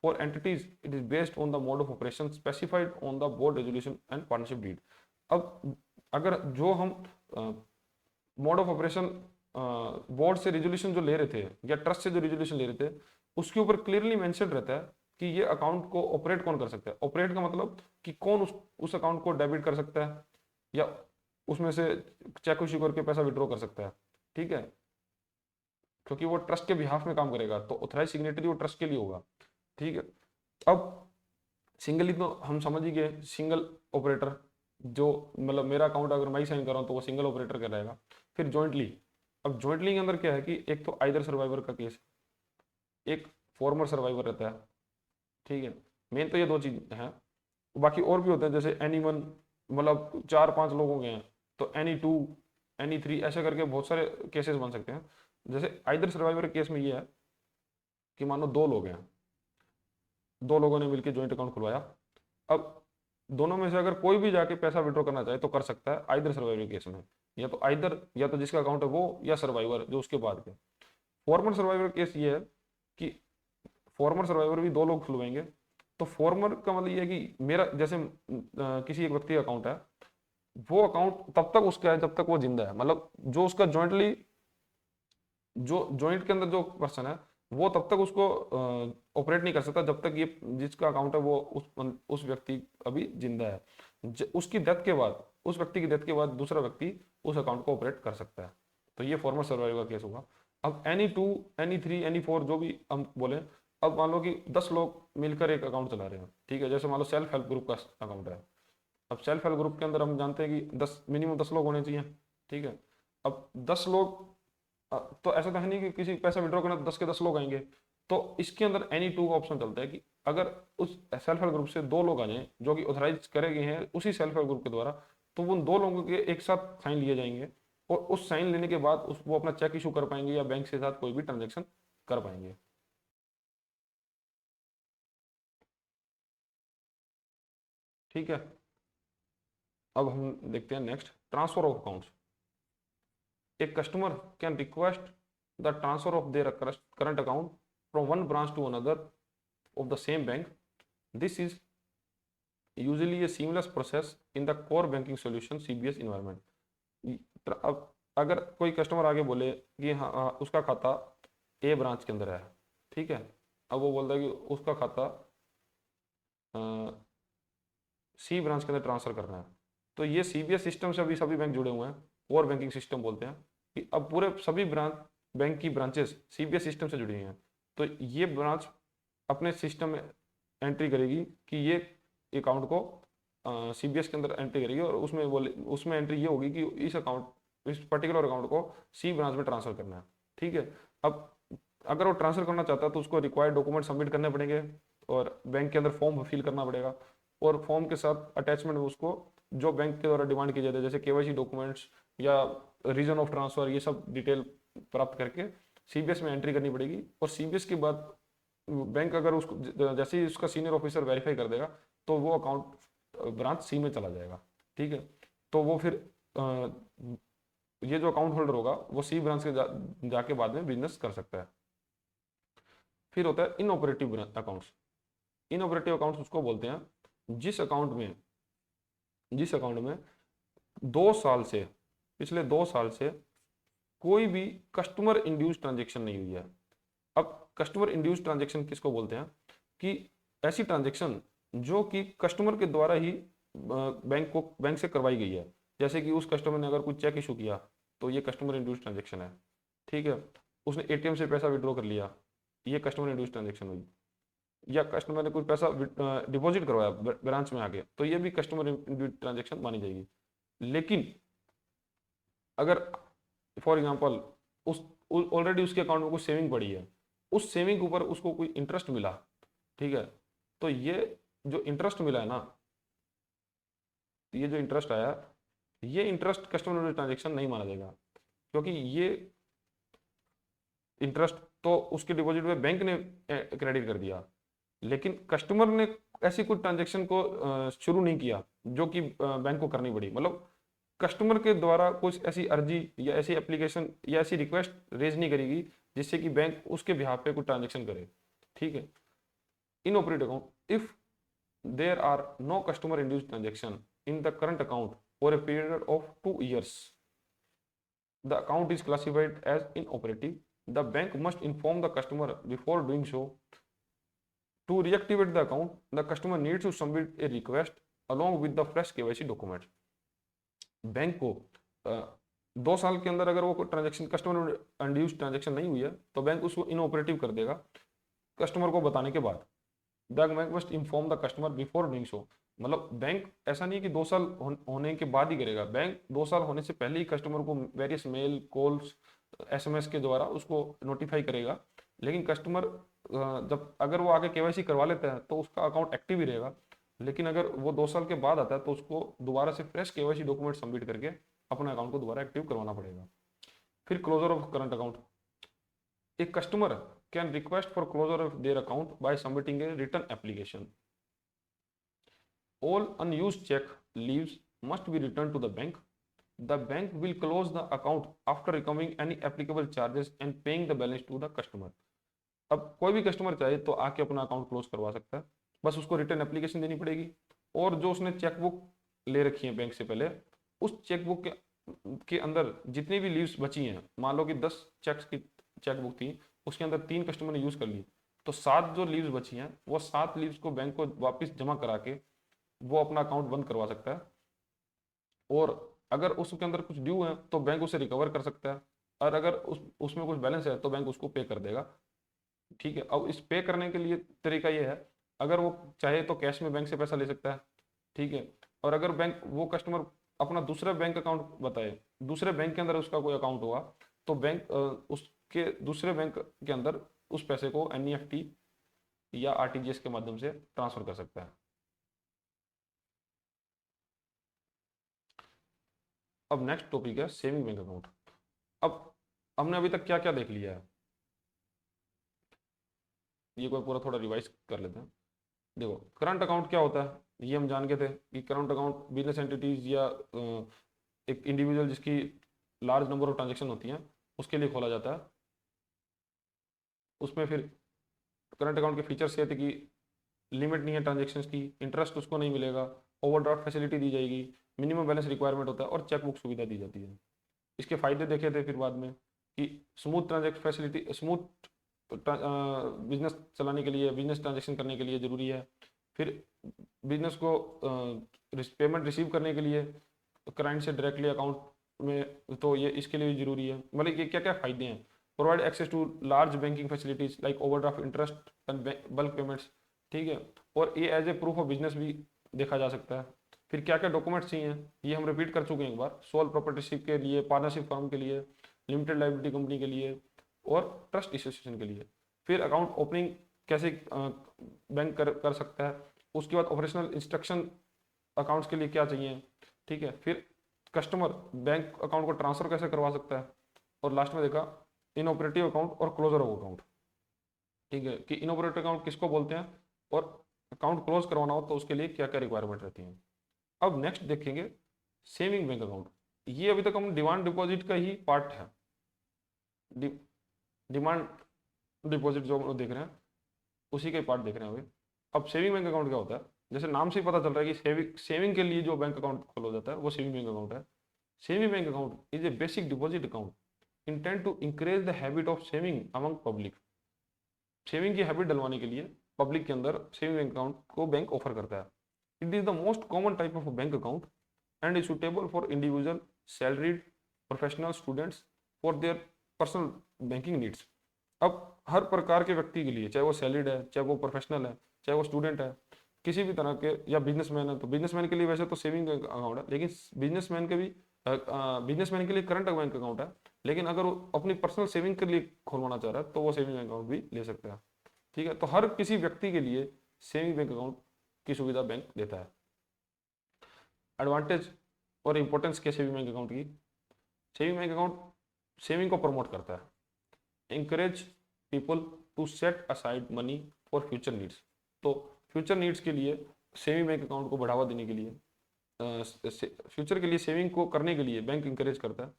For entities it is based on the mode of operation specified on the board resolution and partnership deed. अब अगर जो हम mode of operation board से resolution जो ले रहे थे या ट्रस्ट से जो रिजोल्यूशन ले रहे थे उसके ऊपर क्लियरली मेंशन रहता है कि ये अकाउंट को ऑपरेट कौन कर सकता है। ऑपरेट का मतलब कि कौन उस अकाउंट को डेबिट कर सकता है या उसमें से चेक इशू करके पैसा विड्रॉ कर सकता है। ठीक है, क्योंकि वो ट्रस्ट के बिहाफ में काम करेगा तो ऑथराइज सिग्नेटरी वो ट्रस्ट के लिए होगा। ठीक है, अब सिंगली तो हम समझ ही गए, सिंगल ऑपरेटर जो मतलब मेरा अकाउंट अगर मैं ही साइन कर रहा हूँ तो वो सिंगल ऑपरेटर कहलाएगा। फिर जॉइंटली, अब जॉइंटली के अंदर क्या है कि एक तो आइदर सर्वाइवर का केस, एक फॉर्मर सर्वाइवर रहता है। ठीक है, मेन तो ये 2 चीज हैं, बाकी और भी होते हैं जैसे एनी वन, मतलब 4-5 लोग हो गए हैं तो एनी 2, NE3 ऐसे करके बहुत सारे केसेस बन सकते हैं। जैसे आइदर सर्वाइवर केस में ये है कि मान लो दो लोग हैं, दो लोगों ने मिलकर ज्वाइंट अकाउंट खुलवाया। अब दोनों में से अगर कोई भी जाके पैसा विड्रॉ करना चाहे तो कर सकता है आइदर सर्वाइवर केस में, या तो आइदर, या तो जिसका अकाउंट है वो, या सर्वाइवर जो उसके बाद के। फॉर्मर सर्वाइवर केस ये है कि फॉर्मर सर्वाइवर भी दो लोग खुलवाएंगे। तो फॉर्मर का मतलब ये है कि मेरा जैसे किसी एक व्यक्ति का अकाउंट है, वो अकाउंट तब तक उसका है जब तक वो जिंदा है, मतलब जो उसका जॉइंटली, जो जॉइंट के अंदर जो पर्सन है वो तब तक उसको ऑपरेट नहीं कर सकता जब तक ये जिसका अकाउंट है वो उस व्यक्ति अभी जिंदा है। उसकी डेथ के बाद, उस व्यक्ति की डेथ के बाद दूसरा व्यक्ति उस अकाउंट को ऑपरेट कर सकता है। तो ये फॉर्मर सर्वाइवर का केस होगा। अब NE2, NE3, NE4 जो भी हम बोले, अब मान लो कि 10 लोग मिलकर एक अकाउंट चला रहे हैं, ठीक है, जैसे मान लो सेल्फ हेल्प ग्रुप का अकाउंट है। अब सेल्फ हेल्प ग्रुप के अंदर हम जानते हैं कि 10 मिनिमम 10 लोग होने चाहिए, ठीक है। अब 10 लोग, तो ऐसा तो है नहीं कि किसी पैसा विड्रॉ करना तो 10 के 10 लोग आएंगे। तो इसके अंदर NE2 का ऑप्शन चलता है कि अगर उस सेल्फ हेल्प ग्रुप से दो लोग आ जाएं जो कि ऑथराइज करे गए हैं उसी सेल्फ हेल्प ग्रुप के द्वारा, तो उन दो लोगों के एक साथ साइन लिए जाएंगे, और उस साइन लेने के बाद वो अपना चेक इशू कर पाएंगे या बैंक के साथ कोई भी ट्रांजेक्शन कर पाएंगे। ठीक है। अब हम देखते हैं next, transfer of accounts. A customer can request the transfer of their current account from one branch to another of the same bank. This is usually a seamless process in the core banking solution CBS environment. अब अगर कोई customer आगे बोले कि हाँ उसका खाता A branch के अंदर है, ठीक है, अब वो बोलता है कि उसका खाता C ब्रांच के अंदर ट्रांसफर करना है, तो ये CBS सिस्टम से अभी सभी बैंक जुड़े हुए हैं, कोर बैंकिंग सिस्टम बोलते हैं, कि अब पूरे सभी ब्रांच बैंक की ब्रांचेस CBS सिस्टम से जुड़ी हुई हैं। तो ये ब्रांच अपने सिस्टम में एंट्री करेगी कि ये अकाउंट को CBS के अंदर एंट्री करेगी, और उसमें एंट्री ये होगी कि इस पर्टिकुलर अकाउंट को C ब्रांच में ट्रांसफर करना है, ठीक है। अब अगर वो ट्रांसफर करना चाहता है तो उसको रिक्वायर्ड डॉक्यूमेंट सबमिट करने पड़ेंगे, और बैंक के अंदर फॉर्म फिल करना पड़ेगा, और फॉर्म के साथ अटैचमेंट में उसको जो बैंक के द्वारा डिमांड की जाती है, जैसे KYC डॉक्यूमेंट्स या रीजन ऑफ ट्रांसफर, ये सब डिटेल प्राप्त करके CBS में एंट्री करनी पड़ेगी। और CBS के बाद बैंक अगर उसको जैसे ही उसका सीनियर ऑफिसर वेरीफाई कर देगा तो वो अकाउंट ब्रांच C में चला जाएगा, ठीक है। तो वो फिर ये जो अकाउंट होल्डर होगा वो C ब्रांच के जाके बाद में बिजनेस कर सकता है। फिर होता है इनऑपरेटिव अकाउंट्स। इनऑपरेटिव अकाउंट्स उसको बोलते हैं जिस अकाउंट में 2 साल से, पिछले 2 साल से कोई भी कस्टमर इंड्यूस ट्रांजेक्शन नहीं हुई है। अब कस्टमर इंड्यूस ट्रांजेक्शन किसको बोलते हैं, कि ऐसी ट्रांजेक्शन जो कि कस्टमर के द्वारा ही बैंक से करवाई गई है। जैसे कि उस कस्टमर ने अगर कोई चेक इशू किया तो ये कस्टमर इंड्यूस ट्रांजेक्शन है, ठीक है। उसने ATM से पैसा विड्रॉ कर लिया, ये कस्टमर इंड्यूस ट्रांजेक्शन हुई। या कस्टमर ने कोई पैसा डिपॉजिट करवाया ब्रांच में आके, तो ये भी कस्टमर इंड्यूस ट्रांजेक्शन मानी जाएगी। लेकिन अगर फॉर एग्जांपल उस ऑलरेडी उसके अकाउंट में कुछ सेविंग पड़ी है, उस सेविंग के ऊपर उसको कोई इंटरेस्ट मिला, ठीक है, तो ये जो इंटरेस्ट मिला है ना, ये जो इंटरेस्ट आया, ये इंटरेस्ट कस्टमर ट्रांजेक्शन नहीं माना जाएगा, क्योंकि ये इंटरेस्ट तो उसके डिपॉजिट में बैंक ने क्रेडिट कर दिया, लेकिन कस्टमर ने ऐसी कोई ट्रांजेक्शन को शुरू नहीं किया जो कि बैंक को करनी पड़ी। मतलब कस्टमर के द्वारा कुछ ऐसी अर्जी या ऐसी एप्लीकेशन या ऐसी रिक्वेस्ट रेज नहीं करेगी जिससे कि बैंक उसके बिहाफ पे कोई ट्रांजेक्शन करे, ठीक है। Inoperative account, if there are no customer induced transaction in the current account for a period of 2 years, the account is classified as inoperative. The bank must inform the customer before doing so. To reactivate the account, the customer needs to submit a request along with the fresh KYC documents. Bank को 2 साल के अंदर अगर वो transaction customer induced transaction नहीं हुई है तो बैंक उसको इनऑपरेटिव कर देगा कस्टमर को बताने के बाद। The bank must inform the customer before doing so. मतलब बैंक ऐसा नहीं है कि 2 साल होने के बाद ही करेगा, बैंक 2 साल होने से पहले ही कस्टमर को वेरियस मेल, कॉल्स, SMS के द्वारा उसको नोटिफाई करेगा। लेकिन कस्टमर जब अगर वो आगे KYC करवा लेता है तो उसका अकाउंट एक्टिव ही रहेगा। लेकिन अगर वो 2 साल के बाद आता है तो उसको दोबारा से फ्रेश KYC डॉक्यूमेंट सबमिट करके अपना अकाउंट को दोबारा एक्टिव करवाना पड़ेगा। फिर क्लोजर ऑफ करंट अकाउंट, एक customer can request for closure of their account by submitting a return application. All unused check leaves must be returned to the bank. The bank will close the account after recovering any applicable charges and paying the balance to the customer. अब कोई भी customer चाहे तो आके अपना account close करवा सकता है, बस उसको रिटर्न एप्लीकेशन देनी पड़ेगी, और जो उसने चेकबुक ले रखी है बैंक से पहले, उस चेकबुक के अंदर जितनी भी लीव्स बची हैं, मान लो कि 10 चेक्स की चेकबुक थी, उसके अंदर 3 कस्टमर ने यूज कर ली, तो 7 जो लीव्स बची हैं वो 7 लीव्स को बैंक को वापस जमा करा के वो अपना अकाउंट बंद करवा सकता है। और अगर उसके अंदर कुछ ड्यू है तो बैंक उसे रिकवर कर सकता है, और अगर उसमें कुछ बैलेंस है तो बैंक उसको पे कर देगा। ठीक है, अब इस पे करने के लिए तरीका ये है, अगर वो चाहे तो कैश में बैंक से पैसा ले सकता है। ठीक है, और अगर बैंक वो कस्टमर अपना दूसरा बैंक अकाउंट बताए, दूसरे बैंक के अंदर उसका कोई अकाउंट हुआ, तो बैंक उसके दूसरे बैंक के अंदर उस पैसे को एनईएफटी या आरटीजीएस के माध्यम से ट्रांसफर कर सकता है। अब नेक्स्ट टॉपिक है सेविंग बैंक अकाउंट। अब हमने अभी तक क्या क्या देख लिया है, ये कोई पूरा थोड़ा रिवाइज कर लेते हैं। देखो, करंट अकाउंट क्या होता है, ये हम जान के थे कि करंट अकाउंट बिजनेस एंटिटीज या एक इंडिविजुअल जिसकी लार्ज नंबर ऑफ ट्रांजेक्शन होती हैं उसके लिए खोला जाता है। उसमें फिर करंट अकाउंट के फीचर्स ये थे कि लिमिट नहीं है ट्रांजेक्शन्स की, इंटरेस्ट उसको नहीं मिलेगा, ओवरड्राफ्ट फैसिलिटी दी जाएगी, मिनिमम बैलेंस रिक्वायरमेंट होता है, और चेकबुक सुविधा दी जाती है। इसके फायदे देखे थे फिर बाद में कि smooth transaction facility, smooth business चलाने के लिए, बिजनेस ट्रांजेक्शन करने के लिए ज़रूरी है। फिर बिजनेस को पेमेंट रिसीव करने के लिए क्लाइंट से डायरेक्टली अकाउंट में, तो ये इसके लिए भी जरूरी है। मतलब ये क्या क्या फायदे हैं, provide access to large banking facilities like overdraft, interest and bulk payments. ठीक है, और ये as a proof of business भी देखा जा सकता है। फिर क्या क्या डॉक्यूमेंट्स चाहिए, ये हम रिपीट कर चुके हैं एक बार, सोल प्रॉपर्टीशिप के लिए, पार्टनरशिप फर्म के लिए, लिमिटेड लाइबिलिटी कंपनी के लिए, और ट्रस्ट एसोसिएशन के लिए। फिर अकाउंट ओपनिंग कैसे बैंक कर सकता है, उसके बाद ऑपरेशनल इंस्ट्रक्शन अकाउंट्स के लिए क्या चाहिए। ठीक है, फिर कस्टमर बैंक अकाउंट को ट्रांसफर कैसे करवा सकता है, और लास्ट में देखा इनऑपरेटिव अकाउंट और क्लोजर ऑफ अकाउंट। ठीक है, कि इनऑपरेटिव अकाउंट किसको बोलते हैं, और अकाउंट क्लोज करवाना हो तो उसके लिए क्या क्या रिक्वायरमेंट रहती है। अब नेक्स्ट देखेंगे सेविंग बैंक अकाउंट। ये अभी तक हम डिमांड डिपॉजिट का ही पार्ट है, डिमांड डिपॉजिट जो हम लोग देख रहे हैं उसी के पार्ट देख रहे हैं अभी। अब सेविंग बैंक अकाउंट क्या होता है, जैसे नाम से ही पता चल रहा है कि सेविंग के लिए जो बैंक अकाउंट खोला जाता है वो सेविंग बैंक अकाउंट है। Saving bank account is a basic deposit account intend to encourage the habit of saving among public. Saving की हैबिट डलवाने के लिए पब्लिक के अंदर सेविंग बैंक अकाउंट को बैंक ऑफर करता है। It is the most common type of bank account and is suitable for individual, salaried, professional, students for their personal banking needs. अब हर प्रकार के व्यक्ति के लिए, चाहे वो सैलरीड है, चाहे वो प्रोफेशनल है, चाहे वो स्टूडेंट है, किसी भी तरह के, या बिजनेसमैन है, तो बिजनेसमैन के लिए वैसे तो सेविंग अकाउंट है, लेकिन बिजनेसमैन के लिए करंट बैंक अकाउंट है, लेकिन अगर वो अपनी पर्सनल सेविंग के लिए खोलवाना चाह रहा है तो वो सेविंग अकाउंट भी ले सकता है। ठीक है, तो हर किसी व्यक्ति के लिए सेविंग बैंक अकाउंट की सुविधा बैंक देता है। एडवांटेज और इंपॉर्टेंस क्या सेविंग बैंक अकाउंट की, सेविंग बैंक अकाउंट सेविंग को प्रमोट करता है, encourage people to set aside money for future needs। तो फ्यूचर नीड्स के लिए सेविंग बैंक अकाउंट को बढ़ावा देने के लिए, फ्यूचर के लिए सेविंग को करने के लिए बैंक इंकरेज करता है।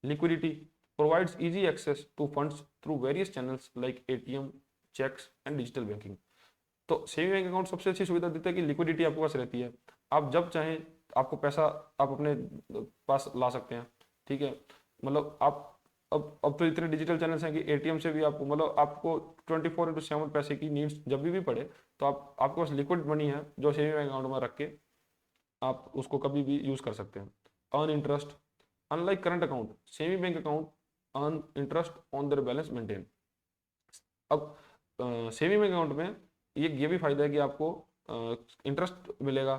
Liquidity, provides easy access to funds through various channels like ATM, cheques and digital banking. तो सेविंग बैंक अकाउंट सबसे अच्छी सुविधा देता है कि लिक्विडिटी आपके पास रहती है, आप जब चाहें आपको पैसा आप अपने पास ला सकते हैं। ठीक है, मतलब आप अब तो इतने डिजिटल चैनल्स हैं कि एटीएम से भी आपको, मतलब आपको 24/7 पैसे की नीड्स जब भी पड़े तो आपके पास लिक्विड मनी है जो सेविंग बैंक अकाउंट में रख के आप उसको कभी भी यूज कर सकते हैं। Earn interest, unlike current account, saving bank account earn interest on their balance maintain. अब सेविंग बैंक अकाउंट में ये भी फायदा है कि आपको इंटरेस्ट मिलेगा,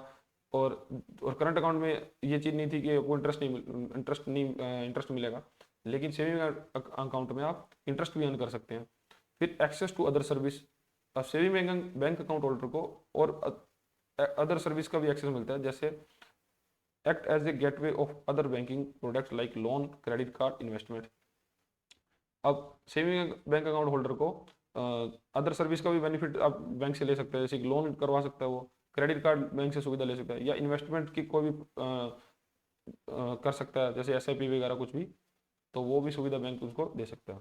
और करंट अकाउंट में ये चीज़ नहीं थी कि आपको इंटरेस्ट मिलेगा, लेकिन सेविंग अकाउंट में आप इंटरेस्ट भी अर्न कर सकते हैं। फिर एक्सेस टू अदर सर्विस, अब सेविंग बैंक अकाउंट होल्डर को और अदर सर्विस का भी एक्सेस मिलता है, जैसे act as a gateway of other banking product like loan, credit card, investment. अब सेविंग बैंक अकाउंट होल्डर को अदर सर्विस का भी बेनिफिट आप बैंक से ले सकते हैं, जैसे कि लोन करवा सकता है वो, क्रेडिट कार्ड बैंक से सुविधा ले सकता है, या इन्वेस्टमेंट की कोई भी कर सकता है, जैसे एसआईपी वगैरह कुछ भी, तो वो भी सुविधा बैंक उसको दे सकता है।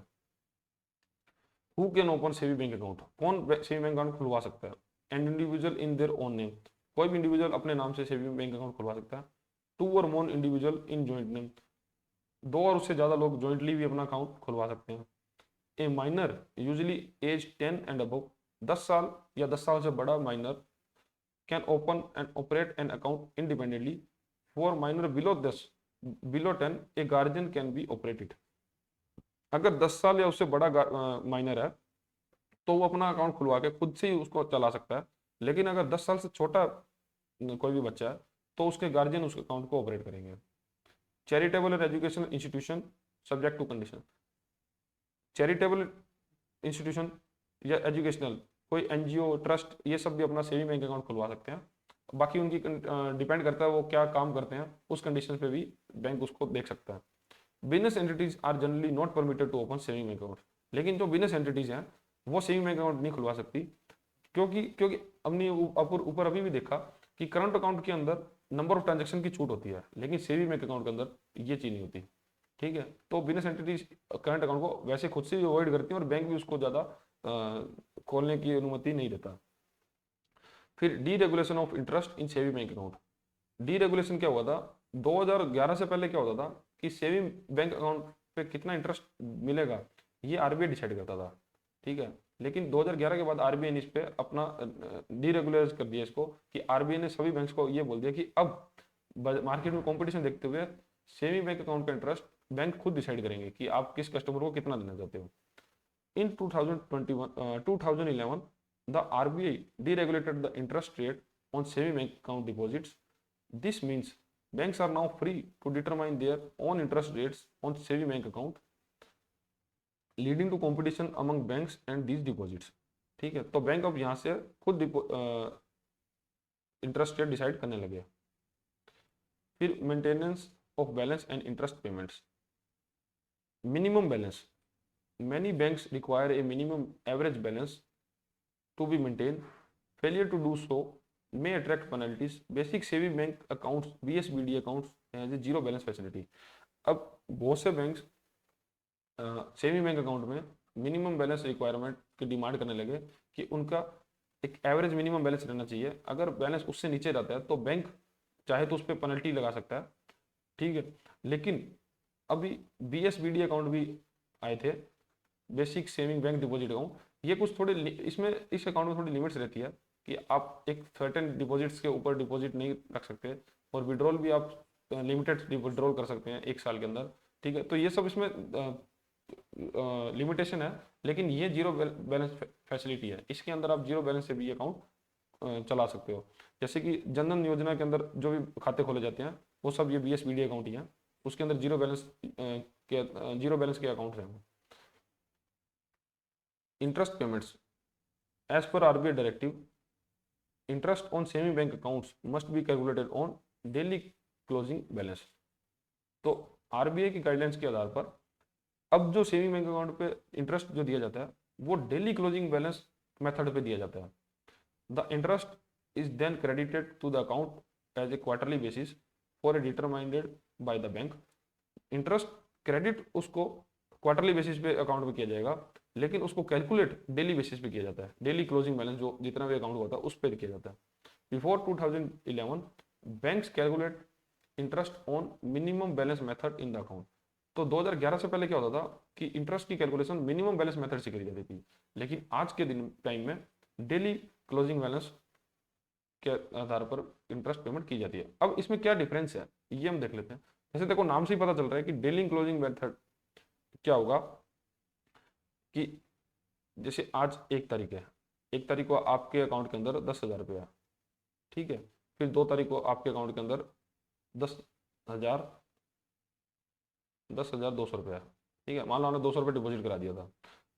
Who can open saving bank account, कौन सेविंग बैंक अकाउंट खुलवा सकता है? An individual in their own name, कोई भी इंडिविजुअल अपने नाम से सेविंग बैंक अकाउंट खुलवा सकता है। टू और more individual in joint name, दो और उससे ज्यादा लोग जॉइंटली भी अपना अकाउंट खुलवा सकते हैं। A minor usually age 10 and above, 10 साल या 10 साल से बड़ा minor can open and operate an account independently. For minor below 10 a guardian can be operated. अगर 10 साल या उससे बड़ा माइनर है तो वो अपना अकाउंट खुलवा के खुद से ही उसको चला सकता है, लेकिन अगर 10 साल से छोटा कोई भी बच्चा है तो उसके गार्जियन उस अकाउंट को ऑपरेट करेंगे। चैरिटेबल और education institution subject to condition, charitable institution या एजुकेशनल कोई एनजीओ, ट्रस्ट, ये सब भी अपना सेविंग बैंक अकाउंट खुलवा सकते हैं। बाकी उनकी डिपेंड करता है वो क्या काम करते हैं, उस कंडीशन पे भी बैंक उसको देख सकता है। Business entities are generally not permitted to open saving bank account, लेकिन जो बिजनेस एंटिटीज हैं वो सेविंग बैंक अकाउंट नहीं खुलवा सकती, क्योंकि क्योंकि हमने ऊपर अभी भी देखा कि करंट अकाउंट के अंदर नंबर ऑफ ट्रांजेक्शन की छूट होती है, लेकिन सेविंग बैंक अकाउंट के अंदर ये चीज नहीं होती। ठीक है, तो बिजनेस एंटिटीज करंट अकाउंट को वैसे खुद से ही अवॉइड करती हैं और बैंक भी उसको ज्यादा खोलने की अनुमति नहीं देता। फिर D regulation of interest in saving bank account. D regulation क्या हुआ था 2011 से पहले, क्या होता था कि सेविंग बैंक अकाउंट पे कितना इंटरेस्ट मिलेगा ये आरबीआई डिसाइड करता था। ठीक है, लेकिन 2011 के बाद आरबीआई ने इस पे अपना डीरेगुलराइज कर दिया इसको, कि आरबीआई ने सभी बैंक्स को ये बोल दिया कि अब मार्केट में कंपटीशन देखते हुए सेविंग बैंक अकाउंट का इंटरेस्ट बैंक खुद डिसाइड करेंगे कि आप किस कस्टमर को कितना देना चाहते हो। इन 2011 the RBI deregulated the interest rate on saving bank account deposits. This means banks are now free to determine their own interest rates on saving bank account, leading to competition among banks and these deposits. ठीक है, तो bank अब यहाँ से खुद interest rate decide करने लगे। फिर maintenance of balance and interest payments. Minimum balance, many banks require a minimum average balance to be maintained. Failure to do so may attract penalties. Basic saving bank accounts BSBD accounts has a zero balance facility. अब बहुत से banks saving bank account में minimum balance requirement की demand करने लगे कि उनका एक एवरेज मिनिमम बैलेंस रहना चाहिए। अगर बैलेंस उससे नीचे जाता है तो बैंक चाहे तो उस पर पेनल्टी लगा सकता है। ठीक है, लेकिन अभी BSBD अकाउंट भी आए थे, basic saving bank deposit account, ये कुछ थोड़े इसमें इस अकाउंट में थोड़ी लिमिट्स रहती है कि आप एक सर्टेन डिपॉजिट्स के ऊपर डिपॉजिट नहीं रख सकते, और विड्रॉल भी आप लिमिटेड विड्रॉल कर सकते हैं 1 साल के अंदर। ठीक है, तो ये सब इसमें लिमिटेशन है, लेकिन ये जीरो बैलेंस फैसिलिटी है, इसके अंदर आप जीरो बैलेंस से भी अकाउंट चला सकते हो। जैसे कि जनधन योजना के अंदर जो भी खाते खोले जाते हैं वो सब ये BSBD अकाउंट ही है, उसके अंदर जीरो बैलेंस के अकाउंट हैं। Interest payments. As per RBI directive, interest on saving bank accounts must be calculated on daily closing balance. तो RBI की गाइडलाइंस के आधार पर अब जो सेविंग बैंक अकाउंट पे इंटरेस्ट जो दिया जाता है वो डेली क्लोजिंग बैलेंस मेथड पे दिया जाता है। The interest is then credited to the account as a quarterly basis for a determined by the bank. Interest credit उसको क्वार्टरली बेसिस पे अकाउंट में किया जाएगा, लेकिन उसको कैलकुलेट डेली बेसिस पे किया जाता है। डेली क्लोजिंग बैलेंस जो जितना भी अकाउंट होता है उस पर किया जाता है। Before 2011 banks calculate interest on minimum balance method in the account. तो 2011 से पहले क्या होता था कि इंटरेस्ट की कैलकुलेशन मिनिमम बैलेंस मेथड से करी जाती थी, लेकिन आज के दिन टाइम में डेली क्लोजिंग बैलेंस के आधार पर इंटरेस्ट पेमेंट की जाती है। अब इसमें क्या डिफरेंस है ये हम देख लेते हैं। जैसे देखो नाम से ही पता चल रहा है कि डेली क्लोजिंग मेथड क्या होगा कि जैसे आज 1 तारीख है, 1 तारीख को आपके अकाउंट के अंदर 10,000 रुपया, ठीक है, फिर 2 तारीख को आपके अकाउंट के अंदर 10,200 रुपया, ठीक है, मान लो आपने 200 रुपये डिपॉजिट करा दिया था।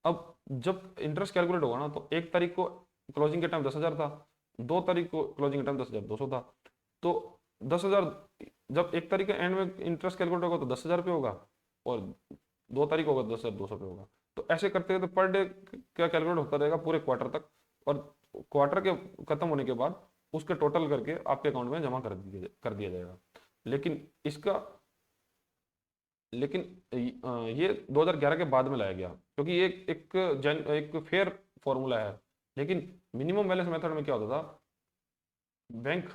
अब जब इंटरेस्ट कैलकुलेट होगा ना तो 1 तारीख को क्लोजिंग के टाइम 10,000 था, 2 तारीख को क्लोजिंग के टाइम 10,200 था, तो 10,000 जब 1 तारीख के एंड में इंटरेस्ट कैलकुलेट होगा तो 10,000 रुपये होगा, और 2 तारीख होगा 10,200 रुपये होगा। तो ऐसे करते करते पर डे क्या कैलकुलेट होता रहेगा पूरे क्वार्टर तक, और क्वार्टर के खत्म होने के बाद उसके टोटल करके आपके अकाउंट में जमा कर दिया जाएगा। लेकिन इसका लेकिन ये 2011 के बाद में लाया गया, क्योंकि ये एक फेयर फॉर्मूला है। लेकिन मिनिमम बैलेंस मेथड में क्या होता था, बैंक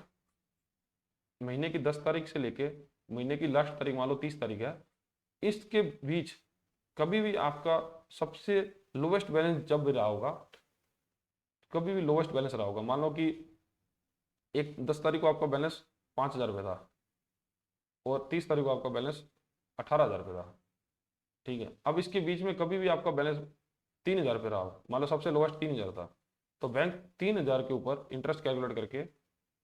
महीने की 10 तारीख से लेके महीने की लास्ट तारीख, मान लो 30 तारीख है, इसके बीच कभी भी आपका सबसे लोवेस्ट बैलेंस जब भी रहा होगा, कभी भी लोवेस्ट बैलेंस रहा होगा, मान लो कि 10 तारीख को आपका बैलेंस 5,000 रुपये था और 30 तारीख को आपका बैलेंस 18,000 रुपये था, ठीक है। अब इसके बीच में कभी भी आपका बैलेंस 3,000 रुपये रहा हो, मान लो सबसे लोवेस्ट 3,000 था, तो बैंक 3,000 के ऊपर इंटरेस्ट कैलकुलेट करके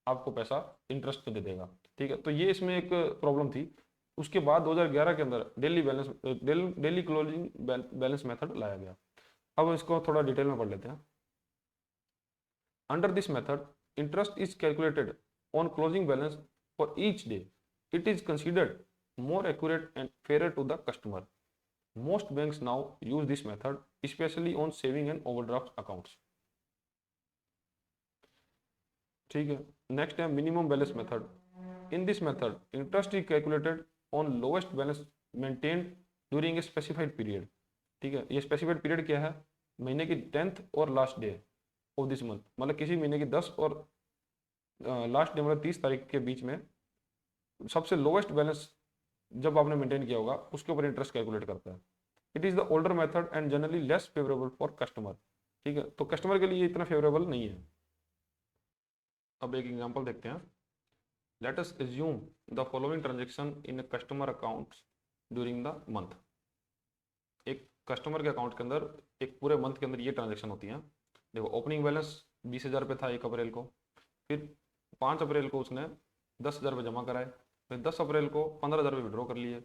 आपको पैसा इंटरेस्ट पे दे देगा, ठीक है। तो ये इसमें एक प्रॉब्लम थी। उसके बाद 2011 के अंदर डेली क्लोजिंग बैलेंस मेथड लाया गया। अब इसको थोड़ा डिटेल में पढ़ लेते हैं। Under this method interest is calculated on closing balance for each day. It is considered more accurate and fairer to the customer. Most banks now use this method, especially on saving and overdraft accounts. ठीक है। Next है minimum balance method. In this method interest is calculated on lowest balance maintained during a specified period, ठीक है। ये specified period क्या है, महीने की 10th और last day of this month, मतलब किसी महीने की 10 और लास्ट डे मतलब 30 तारीख के बीच में सबसे लोवेस्ट बैलेंस जब आपने मेंटेन किया होगा उसके ऊपर इंटरेस्ट कैलकुलेट करता है। It is the older method and generally less favourable for customer, ठीक है। तो कस्टमर के लिए इतना फेवरेबल नहीं है। अब एक एग्जांपल देखते हैं। Let us assume the following transaction in customer accounts during the month. एक कस्टमर के अकाउंट के अंदर एक पूरे मंथ के अंदर ये ट्रांजेक्शन होती है। देखो, ओपनिंग बैलेंस 20,000 रुपये था 1 अप्रैल को, फिर 5 अप्रैल को उसने 10,000 रुपये जमा कराए, फिर 10 अप्रैल को 15,000 रुपये विड्रॉ कर लिए,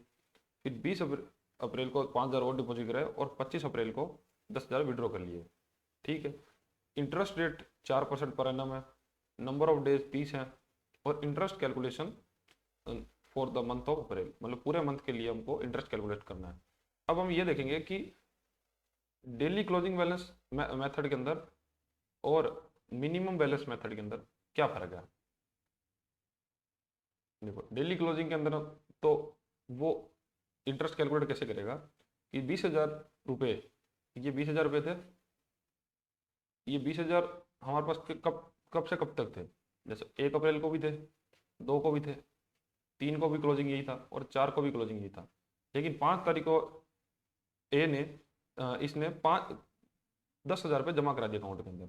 फिर 20 अप्रैल को 5,000 और डिपॉजिट कराए, और 25 अप्रैल को 10,000 विड्रॉ कर लिए, ठीक है। इंटरेस्ट रेट 4% पर एनम है, नंबर ऑफ डेज 30 है, और interest calculation for the month of April, मतलब पूरे मंथ के लिए हमको इंटरेस्ट कैलकुलेट करना है। अब हम ये देखेंगे कि डेली क्लोजिंग बैलेंस मेथड के अंदर और मिनिमम बैलेंस मेथड के अंदर क्या फर्क है। देखो, डेली क्लोजिंग के अंदर तो वो इंटरेस्ट कैलकुलेट कैसे करेगा कि 20,000 रुपये, ये 20,000 रुपये थे, ये 20,000 हमारे पास कब कब से कब तक थे, जैसे 1 अप्रैल को भी थे, 2 को भी थे, 3 को भी क्लोजिंग यही था, और 4 को भी क्लोजिंग यही था। लेकिन 5 तारीख को ए ने इसने 10,000 रुपये जमा करा दिया अकाउंट के अंदर,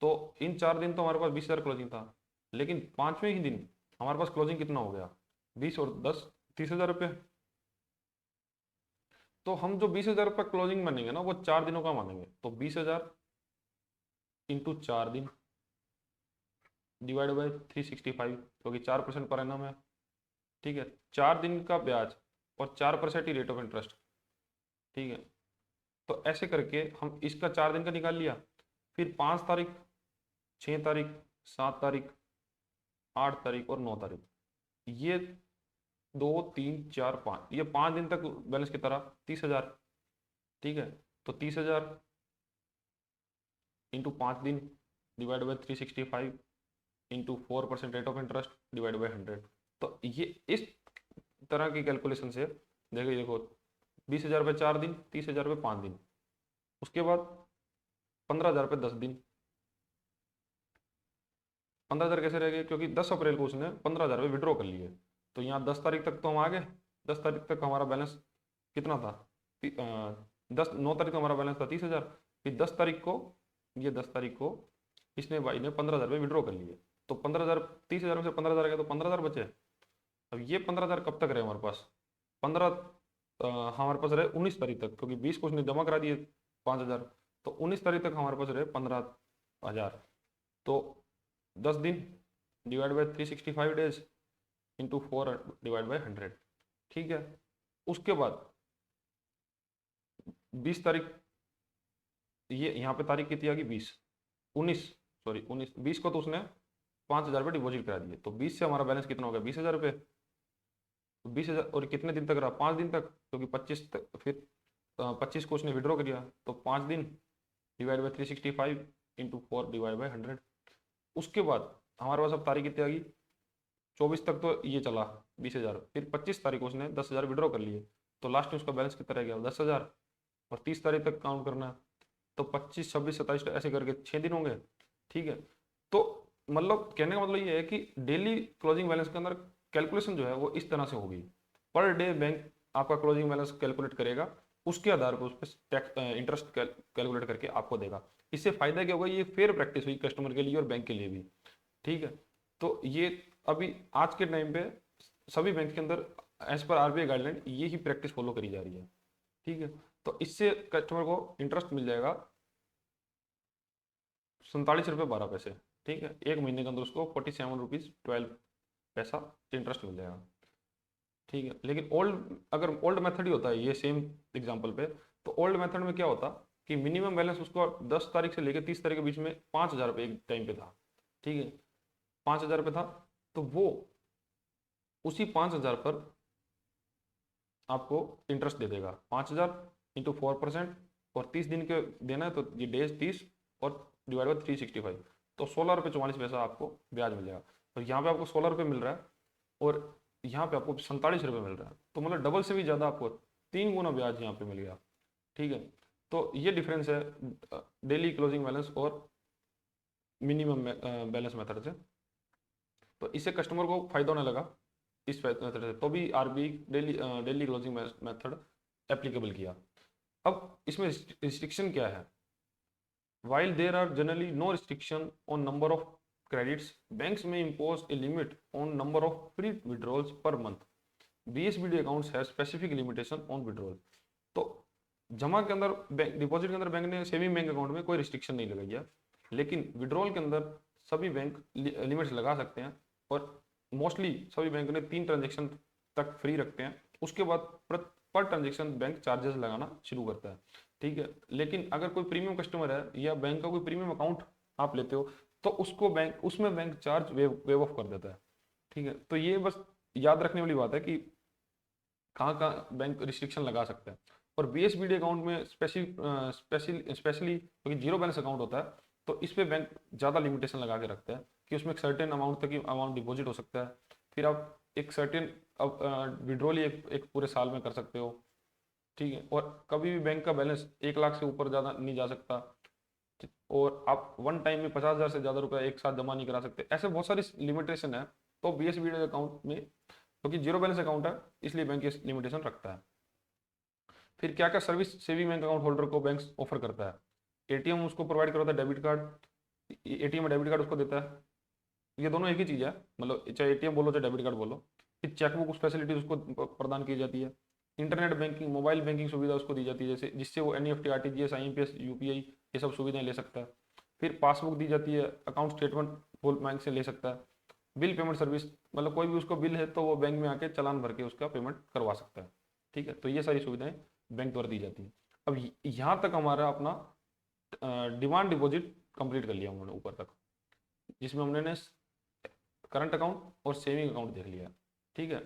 तो इन 4 दिन तो हमारे पास 20,000 क्लोजिंग था, लेकिन 5वें ही दिन हमारे पास क्लोजिंग कितना हो गया, 20 और 10 30,000 रुपये। तो हम जो 20,000 रुपये क्लोजिंग मानेंगे ना, वो 4 दिनों का मानेंगे। तो 20,000 इंटू 4 दिन डिवाइड बाई 365, क्योंकि 4% पर एनम है, ठीक है। 4 दिन का ब्याज और 4% ही रेट ऑफ इंटरेस्ट, ठीक है। तो ऐसे करके हम इसका 4 दिन का निकाल लिया, फिर 5 तारीख, 6 तारीख, 7 तारीख, 8 तारीख और 9 तारीख, ये 2 3 4 5, ये 5 दिन तक बैलेंस की तरह 30,000, ठीक है। तो 30,000 इंटू 5 दिन divide by 365 into 4% rate of interest divide by 100। तो ये इस तरह की कैलकुलेशन से देखो 20,000 रुपये 4 दिन, 30,000 रुपये 5 दिन, उसके बाद 15,000 रुपये 10 दिन। 15,000 कैसे रह गए, क्योंकि 10 अप्रैल को उसने 15,000 रुपये विड्रॉ कर लिए, तो यहाँ 10 तारीख तक तो हम आ गए। 10 तारीख तक हमारा बैलेंस कितना था, 9 तारीख को हमारा बैलेंस था 30,000, फिर 10 तारीख को, ये 10 तारीख को इसने भाई ने 15,000 रुपये विड्रॉ कर लिए, तो 15,000, 30,000 में से 15,000 गया तो 15,000 बचे। अब ये 15,000 कब तक रहे हमारे पास, 15 हमारे पास रहे 19 तारीख तक, क्योंकि 20 को उसने जमा करा दिए 5,000, तो 19 तारीख तक हमारे पास रहे 15,000। तो 10 दिन divide by 365 days into 4 divide by 100, ठीक है। उसके बाद 20 तारीख, ये यहाँ पे तारीख कितनी आ गई 20 को तो उसने 5,000 रुपये डिपॉजिट करा दिए, तो 20 से हमारा बैलेंस कितना हो गया 20,000 रुपये, 20,000 और कितने दिन तक रहा, 5 दिन तक, क्योंकि 25 तक, फिर 25 को उसने विड्रॉ किया, तो 5 दिन divide by 365 into 4 divide by 100। उसके बाद हमारे पास अब तारीख कितनी आ गई, 24 तक तो ये चला 20,000, फिर 25 तारीख को उसने 10,000 विड्रॉ कर लिए, तो लास्ट में उसका बैलेंस कितना रह गया 10,000, और 30 तारीख तक काउंट करना है, तो 25, 26, 27 ऐसे करके 6 दिन होंगे। ठीक है, तो मतलब कहने का मतलब ये है कि डेली क्लोजिंग बैलेंस के अंदर कैलकुलेशन जो है वो इस तरह से होगी। पर डे बैंक आपका क्लोजिंग बैलेंस कैलकुलेट करेगा, उसके आधार पर उस पर टैक्स इंटरेस्ट कैलकुलेट करके आपको देगा। इससे फायदा क्या होगा, ये फेयर प्रैक्टिस हुई कस्टमर के लिए और बैंक के लिए भी। ठीक है, तो ये अभी आज के टाइम पे सभी बैंक के अंदर एज पर आरबीआई गाइडलाइन ये ही प्रैक्टिस फॉलो करी जा रही है। ठीक है, तो इससे कस्टमर को इंटरेस्ट मिल जाएगा 47 रुपये 12 पैसे। ठीक है, एक महीने के अंदर उसको 47 रुपीज़ 12 पैसा इंटरेस्ट मिल जाएगा। ठीक है, लेकिन अगर ओल्ड मेथड ही होता है ये सेम एग्जांपल पे, तो ओल्ड मेथड में क्या होता कि मिनिमम बैलेंस उसको 10 तारीख से लेकर 30 तारीख के बीच में 5,000 रुपये एक टाइम पे था। ठीक है, 5,000 रुपये था, तो वो उसी 5,000 पर आपको इंटरेस्ट दे देगा। 5,000 इंटू 4%, और 30 दिन के देना है तो ये डेज 30 और डिवाइड बाई 365, तो 16 रुपये 44 पैसा आपको ब्याज मिल जाएगा। और यहाँ पे आपको 16 रुपये मिल रहा है, और यहाँ पे आपको 47 रुपये मिल रहा है, तो मतलब डबल से भी ज़्यादा आपको 3 गुना ब्याज यहाँ पे मिल गया। ठीक है, तो ये डिफरेंस है डेली क्लोजिंग बैलेंस और मिनिमम बैलेंस मेथड से। तो इससे कस्टमर को फायदा होने लगा इस मेथड से, तो भी RBI daily closing method applicable किया। अब इसमें रिस्ट्रिक्शन क्या है, while there are generally no restriction on number of credits, banks may impose a limit on number of free withdrawals per month. BSBD accounts have specific limitation on withdrawal. तो जमा के अंदर bank, deposit के अंदर bank ने saving bank account में कोई restriction नहीं लगाई है, लेकिन विड्रॉल के अंदर सभी बैंक लिमिट्स लगा सकते हैं, और मोस्टली सभी बैंक ने 3 ट्रांजेक्शन तक फ्री रखते हैं। उसके बाद पर ट्रांजेक्शन बैंक चार्जेस लगाना शुरू करता है। ठीक है, लेकिन अगर कोई प्रीमियम कस्टमर है या बैंक का कोई प्रीमियम अकाउंट आप लेते हो, तो उसको बैंक उसमें बैंक चार्ज वेव ऑफ कर देता है। ठीक है, तो ये बस याद रखने वाली बात है कि कहाँ कहाँ बैंक रिस्ट्रिक्शन लगा सकता है। और बीएसबीडी अकाउंट में स्पेशली क्योंकि जीरो बैलेंस अकाउंट होता है, तो इस पे बैंक ज़्यादा लिमिटेशन लगा के रखता है कि उसमें एक सर्टेन अमाउंट तक ही अमाउंट डिपॉजिट हो सकता है, फिर आप एक सर्टेन विड्रॉल ही एक पूरे साल में कर सकते हो। ठीक है, और कभी भी बैंक का बैलेंस 1 लाख से ऊपर ज़्यादा नहीं जा सकता, और आप वन टाइम में 50,000 से ज़्यादा रुपया एक साथ जमा नहीं करा सकते। ऐसे बहुत सारी लिमिटेशन है, तो बीएसबीडी अकाउंट में क्योंकि जीरो बैलेंस अकाउंट है इसलिए बैंक ये लिमिटेशन रखता है। फिर क्या क्या service saving bank account holder को बैंक ऑफर करता है, एटीएम उसको प्रोवाइड करवाता है, debit card, ATM debit card उसको देता है। ये दोनों एक ही चीज़ है, मतलब चाहे एटीएम बोलो चाहे डेबिट कार्ड बोलो। फिर चेकबुक उस फैसिलिटी उसको प्रदान की जाती है। इंटरनेट बैंकिंग, मोबाइल बैंकिंग सुविधा उसको दी जाती है, जैसे जिससे वो एनईएफटी, आरटीजीएस, आईएमपीएस, यूपीआई ये सब सुविधाएं ले सकता है। फिर पासबुक दी जाती है, अकाउंट स्टेटमेंट फुल बैंक से ले सकता है। बिल पेमेंट सर्विस, मतलब कोई भी उसको बिल है तो वो बैंक में आके चालान भर के उसका पेमेंट करवा सकता है। ठीक है, तो ये सारी सुविधाएं बैंक द्वारा दी जाती है। अब यहाँ तक हमारा अपना डिमांड डिपॉजिट कंप्लीट कर लिया हमने ऊपर तक, जिसमें हमने करंट अकाउंट और सेविंग अकाउंट देख लिया। ठीक है,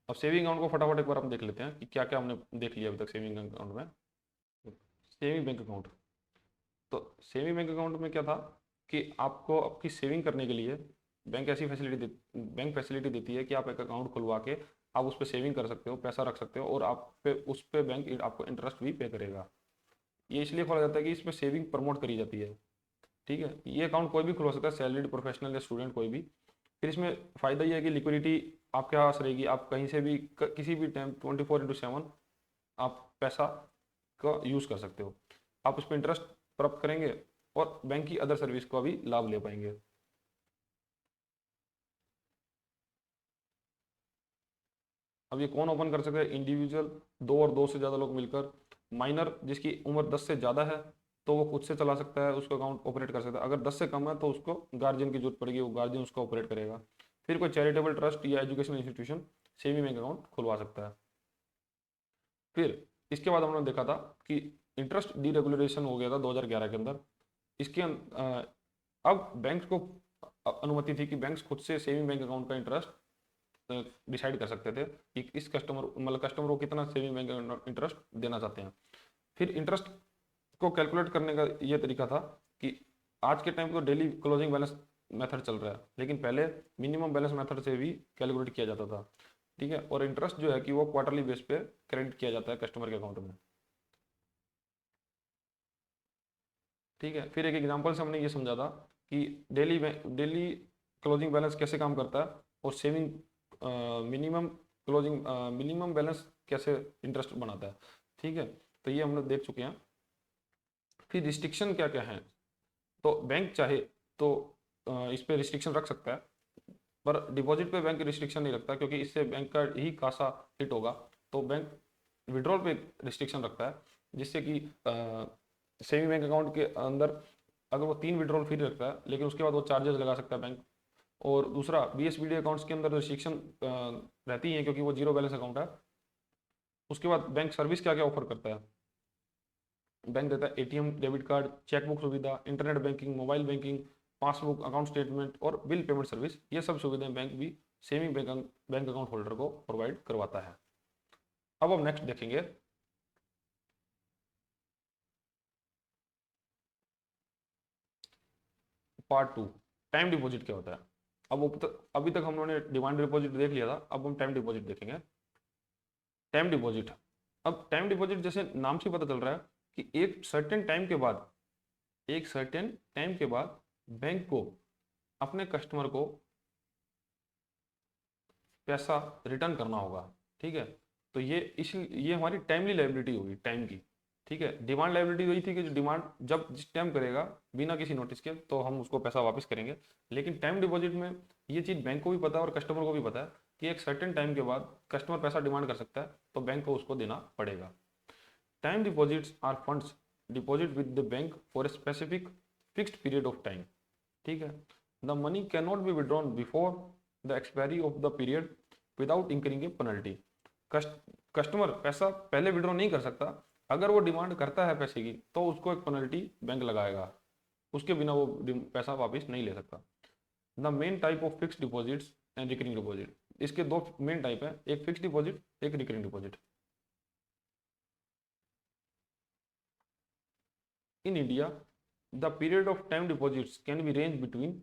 अब सेविंग अकाउंट को फटाफट एक बार हम देख लेते हैं कि क्या क्या हमने देख लिया अभी तक सेविंग अकाउंट में। सेविंग बैंक अकाउंट, तो सेविंग बैंक अकाउंट में क्या था कि आपको आपकी सेविंग करने के लिए बैंक फैसिलिटी देती है कि आप एक अकाउंट खुलवा के आप उस पर सेविंग कर सकते हो, पैसा रख सकते हो, और आप पे उस पर बैंक आपको इंटरेस्ट भी पे करेगा। ये इसलिए खोला जाता है कि इसमें सेविंग प्रमोट करी जाती है। ठीक है, ये अकाउंट कोई भी खुलवा सकता है, सैलरीड, प्रोफेशनल या स्टूडेंट कोई भी। फिर इसमें फ़ायदा ये है कि लिक्विडिटी आपके पास रहेगी, आप कहीं से भी किसी भी टाइम 24/7 आप पैसा का यूज़ कर सकते हो, आप उस पर इंटरेस्ट प्राप्त करेंगे और बैंक की अदर सर्विस का भी लाभ ले पाएंगे। अब ये कौन ओपन कर सकता है, इंडिविजुअल, 2 और 2 से ज़्यादा लोग मिलकर, माइनर जिसकी उम्र 10 से ज़्यादा है तो वो खुद से चला सकता है, उसका अकाउंट ऑपरेट कर सकता है। अगर 10 से कम है तो उसको गार्जियन की जरूरत पड़ेगी, वो गार्जियन उसका ऑपरेट करेगा। फिर कोई चैरिटेबल ट्रस्ट या educational institution saving bank account खुलवा सकता है। फिर इसके बाद हमने देखा था कि इंटरेस्ट डीरेगुलेशन हो गया था 2011 के अंदर। इसके अब बैंक को अनुमति थी कि बैंक खुद से सेविंग बैंक अकाउंट का इंटरेस्ट डिसाइड कर सकते थे कि इस कस्टमर को कितना सेविंग बैंक इंटरेस्ट देना चाहते हैं। फिर इंटरेस्ट को कैलकुलेट करने का ये तरीका था कि आज के टाइम तो डेली क्लोजिंग बैलेंस मेथड चल रहा है, लेकिन पहले मिनिमम बैलेंस मेथड से भी कैलकुलेट किया जाता था। ठीक है, और इंटरेस्ट जो है कि वो क्वार्टरली बेस पे क्रेडिट किया जाता है कस्टमर के अकाउंट में। ठीक है, फिर एक एग्जांपल से हमने ये समझा था कि डेली क्लोजिंग बैलेंस कैसे काम करता है और सेविंग मिनिमम बैलेंस कैसे इंटरेस्ट बनाता है। ठीक है, तो ये हम लोग देख चुके हैं। फिर रिस्ट्रिक्शन क्या क्या है, तो बैंक चाहे तो इस पे रिस्ट्रिक्शन रख सकता है, पर डिपॉजिट पे बैंक रिस्ट्रिक्शन नहीं रखता, क्योंकि इससे बैंक का ही कासा हिट होगा। तो बैंक विड्रॉल पे रिस्ट्रिक्शन रखता है, जिससे कि सेविंग बैंक अकाउंट के अंदर अगर वो 3 विड्रॉल फ्री रखता है, लेकिन उसके बाद वो चार्जेस लगा सकता है बैंक। और दूसरा, BSBD अकाउंट्स के अंदर रिस्ट्रिक्शन रहती है, क्योंकि वो जीरो बैलेंस अकाउंट है। उसके बाद बैंक सर्विस क्या क्या ऑफर करता है, बैंक देता है ATM, डेबिट कार्ड, चेकबुक सुविधा, internet banking, mobile banking, passbook, account statement और बिल पेमेंट सर्विस। ये सब सुविधाएं बैंक भी सेविंग बैंक अकाउंट होल्डर को प्रोवाइड करवाता है। अब हम नेक्स्ट देखेंगे पार्ट 2, टाइम डिपॉजिट क्या होता है। अभी तक हम लोगों ने डिमांड डिपॉजिट देख लिया था, अब हम टाइम डिपॉजिट देखेंगे। टाइम डिपॉजिट, अब टाइम डिपॉजिट जैसे नाम से पता चल रहा है कि एक सर्टेन टाइम के बाद बैंक को अपने कस्टमर को पैसा रिटर्न करना होगा। ठीक है, तो ये हमारी टाइमली लाइबिलिटी होगी टाइम की। ठीक है, डिमांड लाइबिलिटी वही थी कि जो डिमांड जब जिस टाइम करेगा बिना किसी नोटिस के, तो हम उसको पैसा वापस करेंगे। लेकिन टाइम डिपॉजिट में ये चीज़ बैंक को भी पता है और कस्टमर को भी पता है कि एक सर्टेन टाइम के बाद कस्टमर पैसा डिमांड कर सकता है, तो बैंक को उसको देना पड़ेगा। Time deposits are funds deposit with the bank for a specific fixed period of time. ठीक है, the money can not be withdrawn before the expiry of the period without incurring a penalty. Customer पैसा पहले withdraw नहीं कर सकता, अगर वो demand करता है पैसे की तो उसको एक पेनल्टी बैंक लगाएगा, उसके बिना वो पैसा वापस नहीं ले सकता। The main type of fixed deposits and recurring deposit, इसके दो मेन टाइप है, एक फिक्स्ड डिपॉजिट, एक recurring deposit. In India the period of time deposits can be range between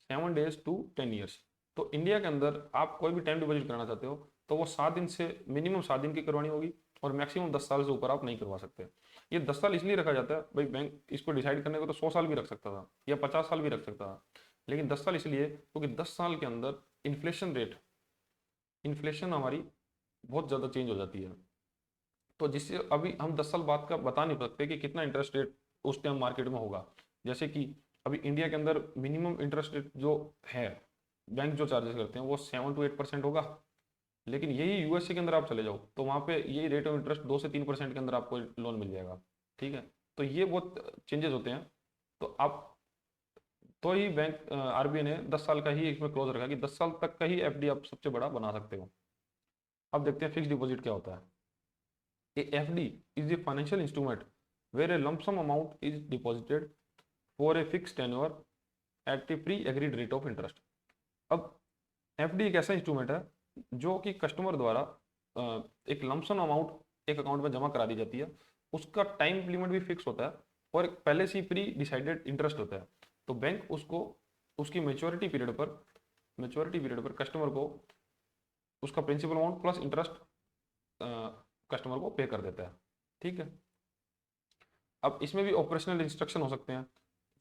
7 days to 10 years। तो इंडिया के अंदर आप कोई भी टाइम डिपॉजिट कराना चाहते हो तो वो 7 दिन से मिनिमम 7 दिन की करवानी होगी, और मैक्सिमम 10 साल से ऊपर आप नहीं करवा सकते। ये 10 साल इसलिए रखा जाता है भाई, बैंक इसको डिसाइड करने को तो 100 साल भी रख सकता था या 50 साल भी रख सकता था, लेकिन 10 साल इसलिए क्योंकि 10 साल के अंदर इन्फ्लेशन हमारी बहुत ज़्यादा चेंज हो जाती है। तो जिससे अभी हम 10 साल बाद का बता नहीं सकते कि कितना इंटरेस्ट रेट उस टाइम मार्केट में होगा। जैसे कि अभी इंडिया के अंदर मिनिमम इंटरेस्ट रेट जो है, बैंक जो चार्जेस करते हैं वो 7 to 8% होगा, लेकिन यही USA के अंदर आप चले जाओ तो वहाँ पे ये रेट ऑफ इंटरेस्ट 2 से 3% के अंदर आपको लोन मिल जाएगा। ठीक है, तो ये बहुत चेंजेस होते हैं। तो आप तो ही बैंक RBI ने 10 साल का ही इसमें क्लोज रखा कि 10 साल तक का ही FD आप सबसे बड़ा बना सकते हो। अब देखते हैं फिक्स डिपॉजिट क्या होता है। A FD is a financial instrument where a lump sum amount is deposited for a fixed tenure at a pre-agreed rate of interest। अब FD एक ऐसा इंस्ट्रूमेंट है जो कि कस्टमर द्वारा एक लमसम अमाउंट एक अकाउंट में जमा करा दी जाती है, उसका टाइम लिमिट भी फिक्स होता है और एक पहले से ही प्री डिसाइडेड इंटरेस्ट होता है। तो बैंक उसको उसकी मेच्योरिटी पीरियड पर कस्टमर को उसका principal amount plus interest customer को पे कर देता है। ठीक है, अब इसमें भी ऑपरेशनल इंस्ट्रक्शन हो सकते हैं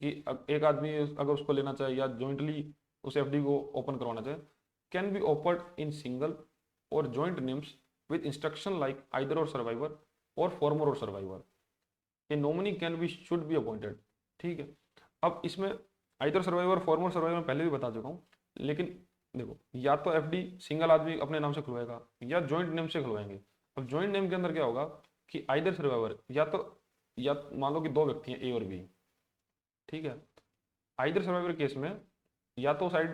कि एक आदमी अगर उसको लेना चाहे या जॉइंटली उस FD को ओपन करवाना चाहे, can be open in single or joint names with instruction like either or survivor or former or survivor. A nominee can be should be appointed. ठीक है, अब इसमें आइदर सर्वाइवर फॉर्मर सर्वाइवर मैं पहले भी बता चुका हूँ, लेकिन देखो या तो FD सिंगल आदमी अपने नाम से खुलवाएगा या जॉइंट नेम से खुलवाएंगे। अब जॉइंट नेम के अंदर क्या होगा कि आइदर सर्वाइवर या मान लो कि 2 व्यक्ति हैं A और B। ठीक है, आइदर सर्वाइवर केस में या तो साइड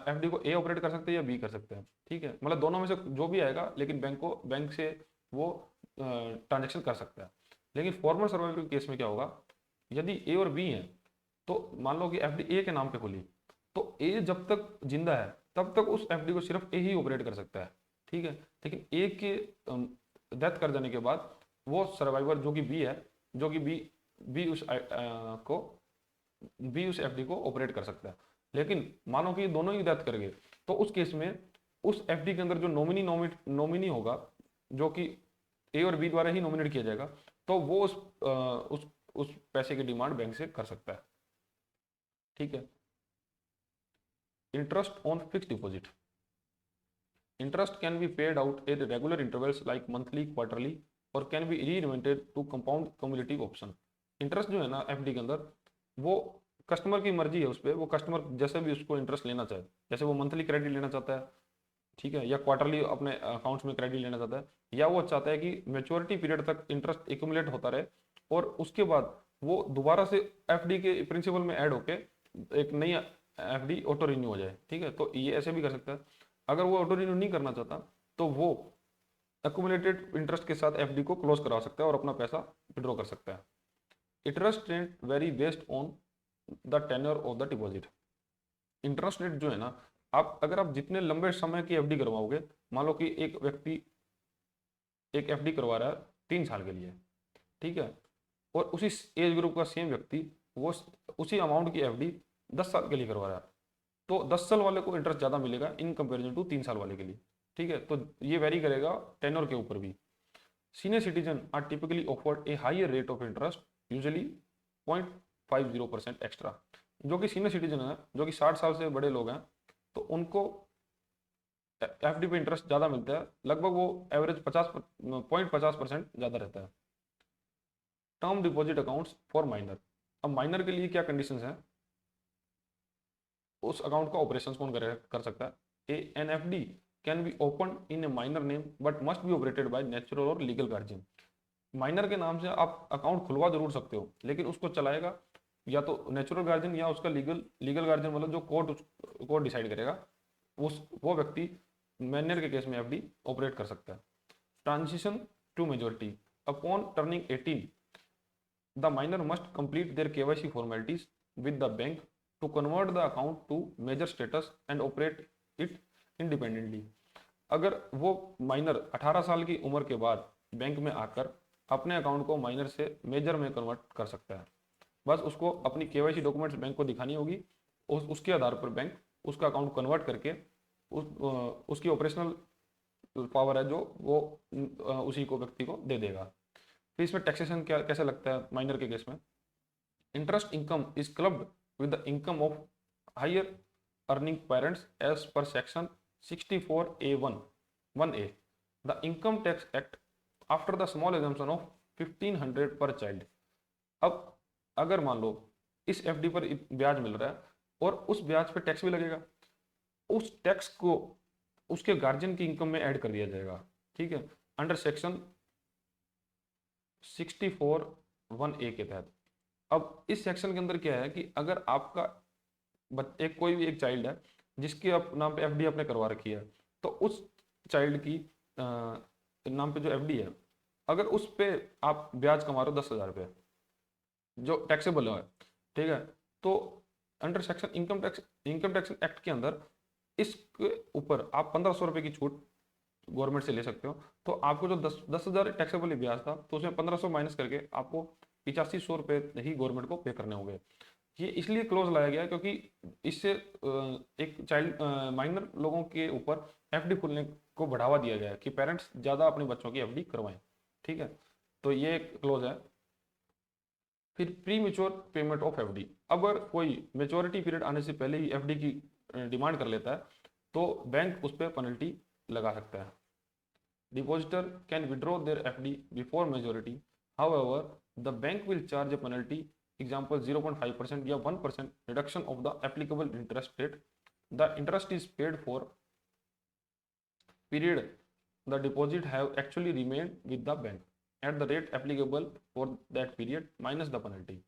FD को A ऑपरेट कर सकते हैं या B कर सकते हैं। ठीक है, मतलब दोनों में से जो भी आएगा, लेकिन बैंक से वो ट्रांजेक्शन कर सकता है। लेकिन फॉर्मर सर्वाइवर के केस में क्या होगा, यदि A और B हैं तो मान लो कि FD A के नाम पे खुली, तो A जब तक जिंदा है तब तक उस एफडी को सिर्फ ए ही ऑपरेट कर सकता है, ठीक है। लेकिन ए के डेथ कर जाने के बाद वो सर्वाइवर जो कि बी है, जो कि बी उस को बी उस एफडी को ऑपरेट कर सकता है। लेकिन मानो कि दोनों ही डेथ कर गए, तो उस केस में उस एफडी के अंदर जो नॉमिनी होगा, जो कि ए और बी द्वारा ही नॉमिनेट किया जाएगा, तो वो उस पैसे की डिमांड बैंक से कर सकता है, ठीक है। Interest on fixed deposit. Interest can be paid out at regular intervals like monthly, quarterly, or can be reinvented to compound cumulative option. Interest जो है ना एफडी के अंदर, वो कस्टमर की मर्जी है उस पर, वो कस्टमर जैसे भी उसको इंटरेस्ट लेना चाहे, जैसे वो मंथली क्रेडिट लेना चाहता है, ठीक है, या क्वार्टरली अपने अकाउंट्स में क्रेडिट लेना चाहता है, या वो चाहता है कि मेच्योरिटी पीरियड तक इंटरेस्ट एक्यूमुलेट होता रहे और उसके बाद वो दोबारा से एफडी के प्रिंसिपल में ऐड होके एक नई एफडी ऑटो रिन्यू हो जाए, ठीक है। तो ये ऐसे भी कर सकता है। अगर वो ऑटो रिन्यू नहीं करना चाहता तो वो एक्यूमुलेटेड इंटरेस्ट के साथ एफडी को क्लोज करा सकता है और अपना पैसा विड्रॉ कर सकता है। Interest rate very based on the tenure of the deposit. Interest rate जो है ना, अगर आप जितने लंबे समय की एफडी करवाओगे, मान लो कि एक व्यक्ति एक एफडी करवा रहा है 3 साल के लिए, ठीक है, और उसी एज ग्रुप का सेम व्यक्ति वो उसी अमाउंट की एफडी 10 साल के लिए करवा रहा है, तो 10 साल वाले को इंटरेस्ट ज़्यादा मिलेगा इन कंपेरिजन टू 3 साल वाले के लिए, ठीक है। तो ये वेरी करेगा टेनर के ऊपर भी। Senior citizen are typically offered a higher rate of interest, usually 0.50% extra. जो कि सीनियर सिटीजन है, जो कि 60 साल से बड़े लोग हैं, तो उनको एफडी पे इंटरेस्ट ज़्यादा मिलता है, लगभग वो एवरेज 50% ज़्यादा रहता है। Term deposit accounts for minor. अब माइनर के लिए क्या कंडीशंस हैं, उस अकाउंट का ऑपरेशन कौन कर सकता है। An F D can be open in a minor name but must be operated by natural और लीगल गार्जियन। माइनर के नाम से आप अकाउंट खुलवा जरूर सकते हो, लेकिन उसको चलाएगा या तो नेचुरल गार्जियन या उसका लीगल गार्जियन, मतलब जो कोर्ट डिसाइड करेगा, वो व्यक्ति माइनर के केस में एफडी ऑपरेट कर सकता है। Transition to majority. Upon turning 18, the minor must complete their KYC formalities with the bank to convert the account to major status and operate it independently। अगर वो माइनर 18 साल की उम्र के बाद बैंक में आकर अपने अकाउंट को माइनर से मेजर में कन्वर्ट कर सकता है, बस उसको अपनी केवाईसी डॉक्यूमेंट्स बैंक को दिखानी होगी, उसके आधार पर बैंक उसका अकाउंट कन्वर्ट करके उसकी ऑपरेशनल पावर है जो वो उसी को व्यक्ति को दे देगा। फिर इसमें टैक्सेशन कैसे लगता है माइनर के केस में। Interest income is clubbed with the income of higher earning parents as per section 64A1 1A the income tax act after the small exemption of 1500 per child। अब अगर मान लो इस एफडी पर ब्याज मिल रहा है और उस ब्याज पे टैक्स भी लगेगा, उस टैक्स को उसके गार्जियन की इनकम में ऐड कर दिया जाएगा, ठीक है, अंडर सेक्शन 64(1)(a) के तहत। अब इस सेक्शन के अंदर क्या है कि अगर आपका कोई भी एक चाइल्ड है जिसके नाम पे एफडी आपने करवा रखी है, तो उस चाइल्ड की नाम पे जो एफडी है, अगर उस पे आप ब्याज कमा रहे हो 10,000 रुपये जो टैक्सेबल है, ठीक है, तो under section income tax act के अंदर इसके ऊपर आप 1,500 रुपये की छूट गवर्नमेंट से ले सकते हो। तो आपको जो 10,000 टैक्सेबल ब्याज था, तो उसमें 1,500 माइनस करके आपको 8500 रुपये ही गवर्नमेंट को पे करने होंगे। ये इसलिए क्लोज लाया गया क्योंकि इससे एक चाइल्ड माइनर लोगों के ऊपर एफडी खुलने को बढ़ावा दिया गया है कि पेरेंट्स ज़्यादा अपने बच्चों की एफडी करवाएं, ठीक है। तो ये क्लोज है। फिर pre mature payment of FD. अगर कोई मेच्योरिटी पीरियड आने से पहले ही एफडी की डिमांड कर लेता है तो बैंक उस पर पेनल्टी लगा सकता है। Depositor can withdraw their FD before maturity, however the bank will charge a penalty, example 0.5% या 1% reduction of the applicable interest rate. The interest is paid for period the deposit have actually remained with the bank at the rate applicable for that period minus the penalty।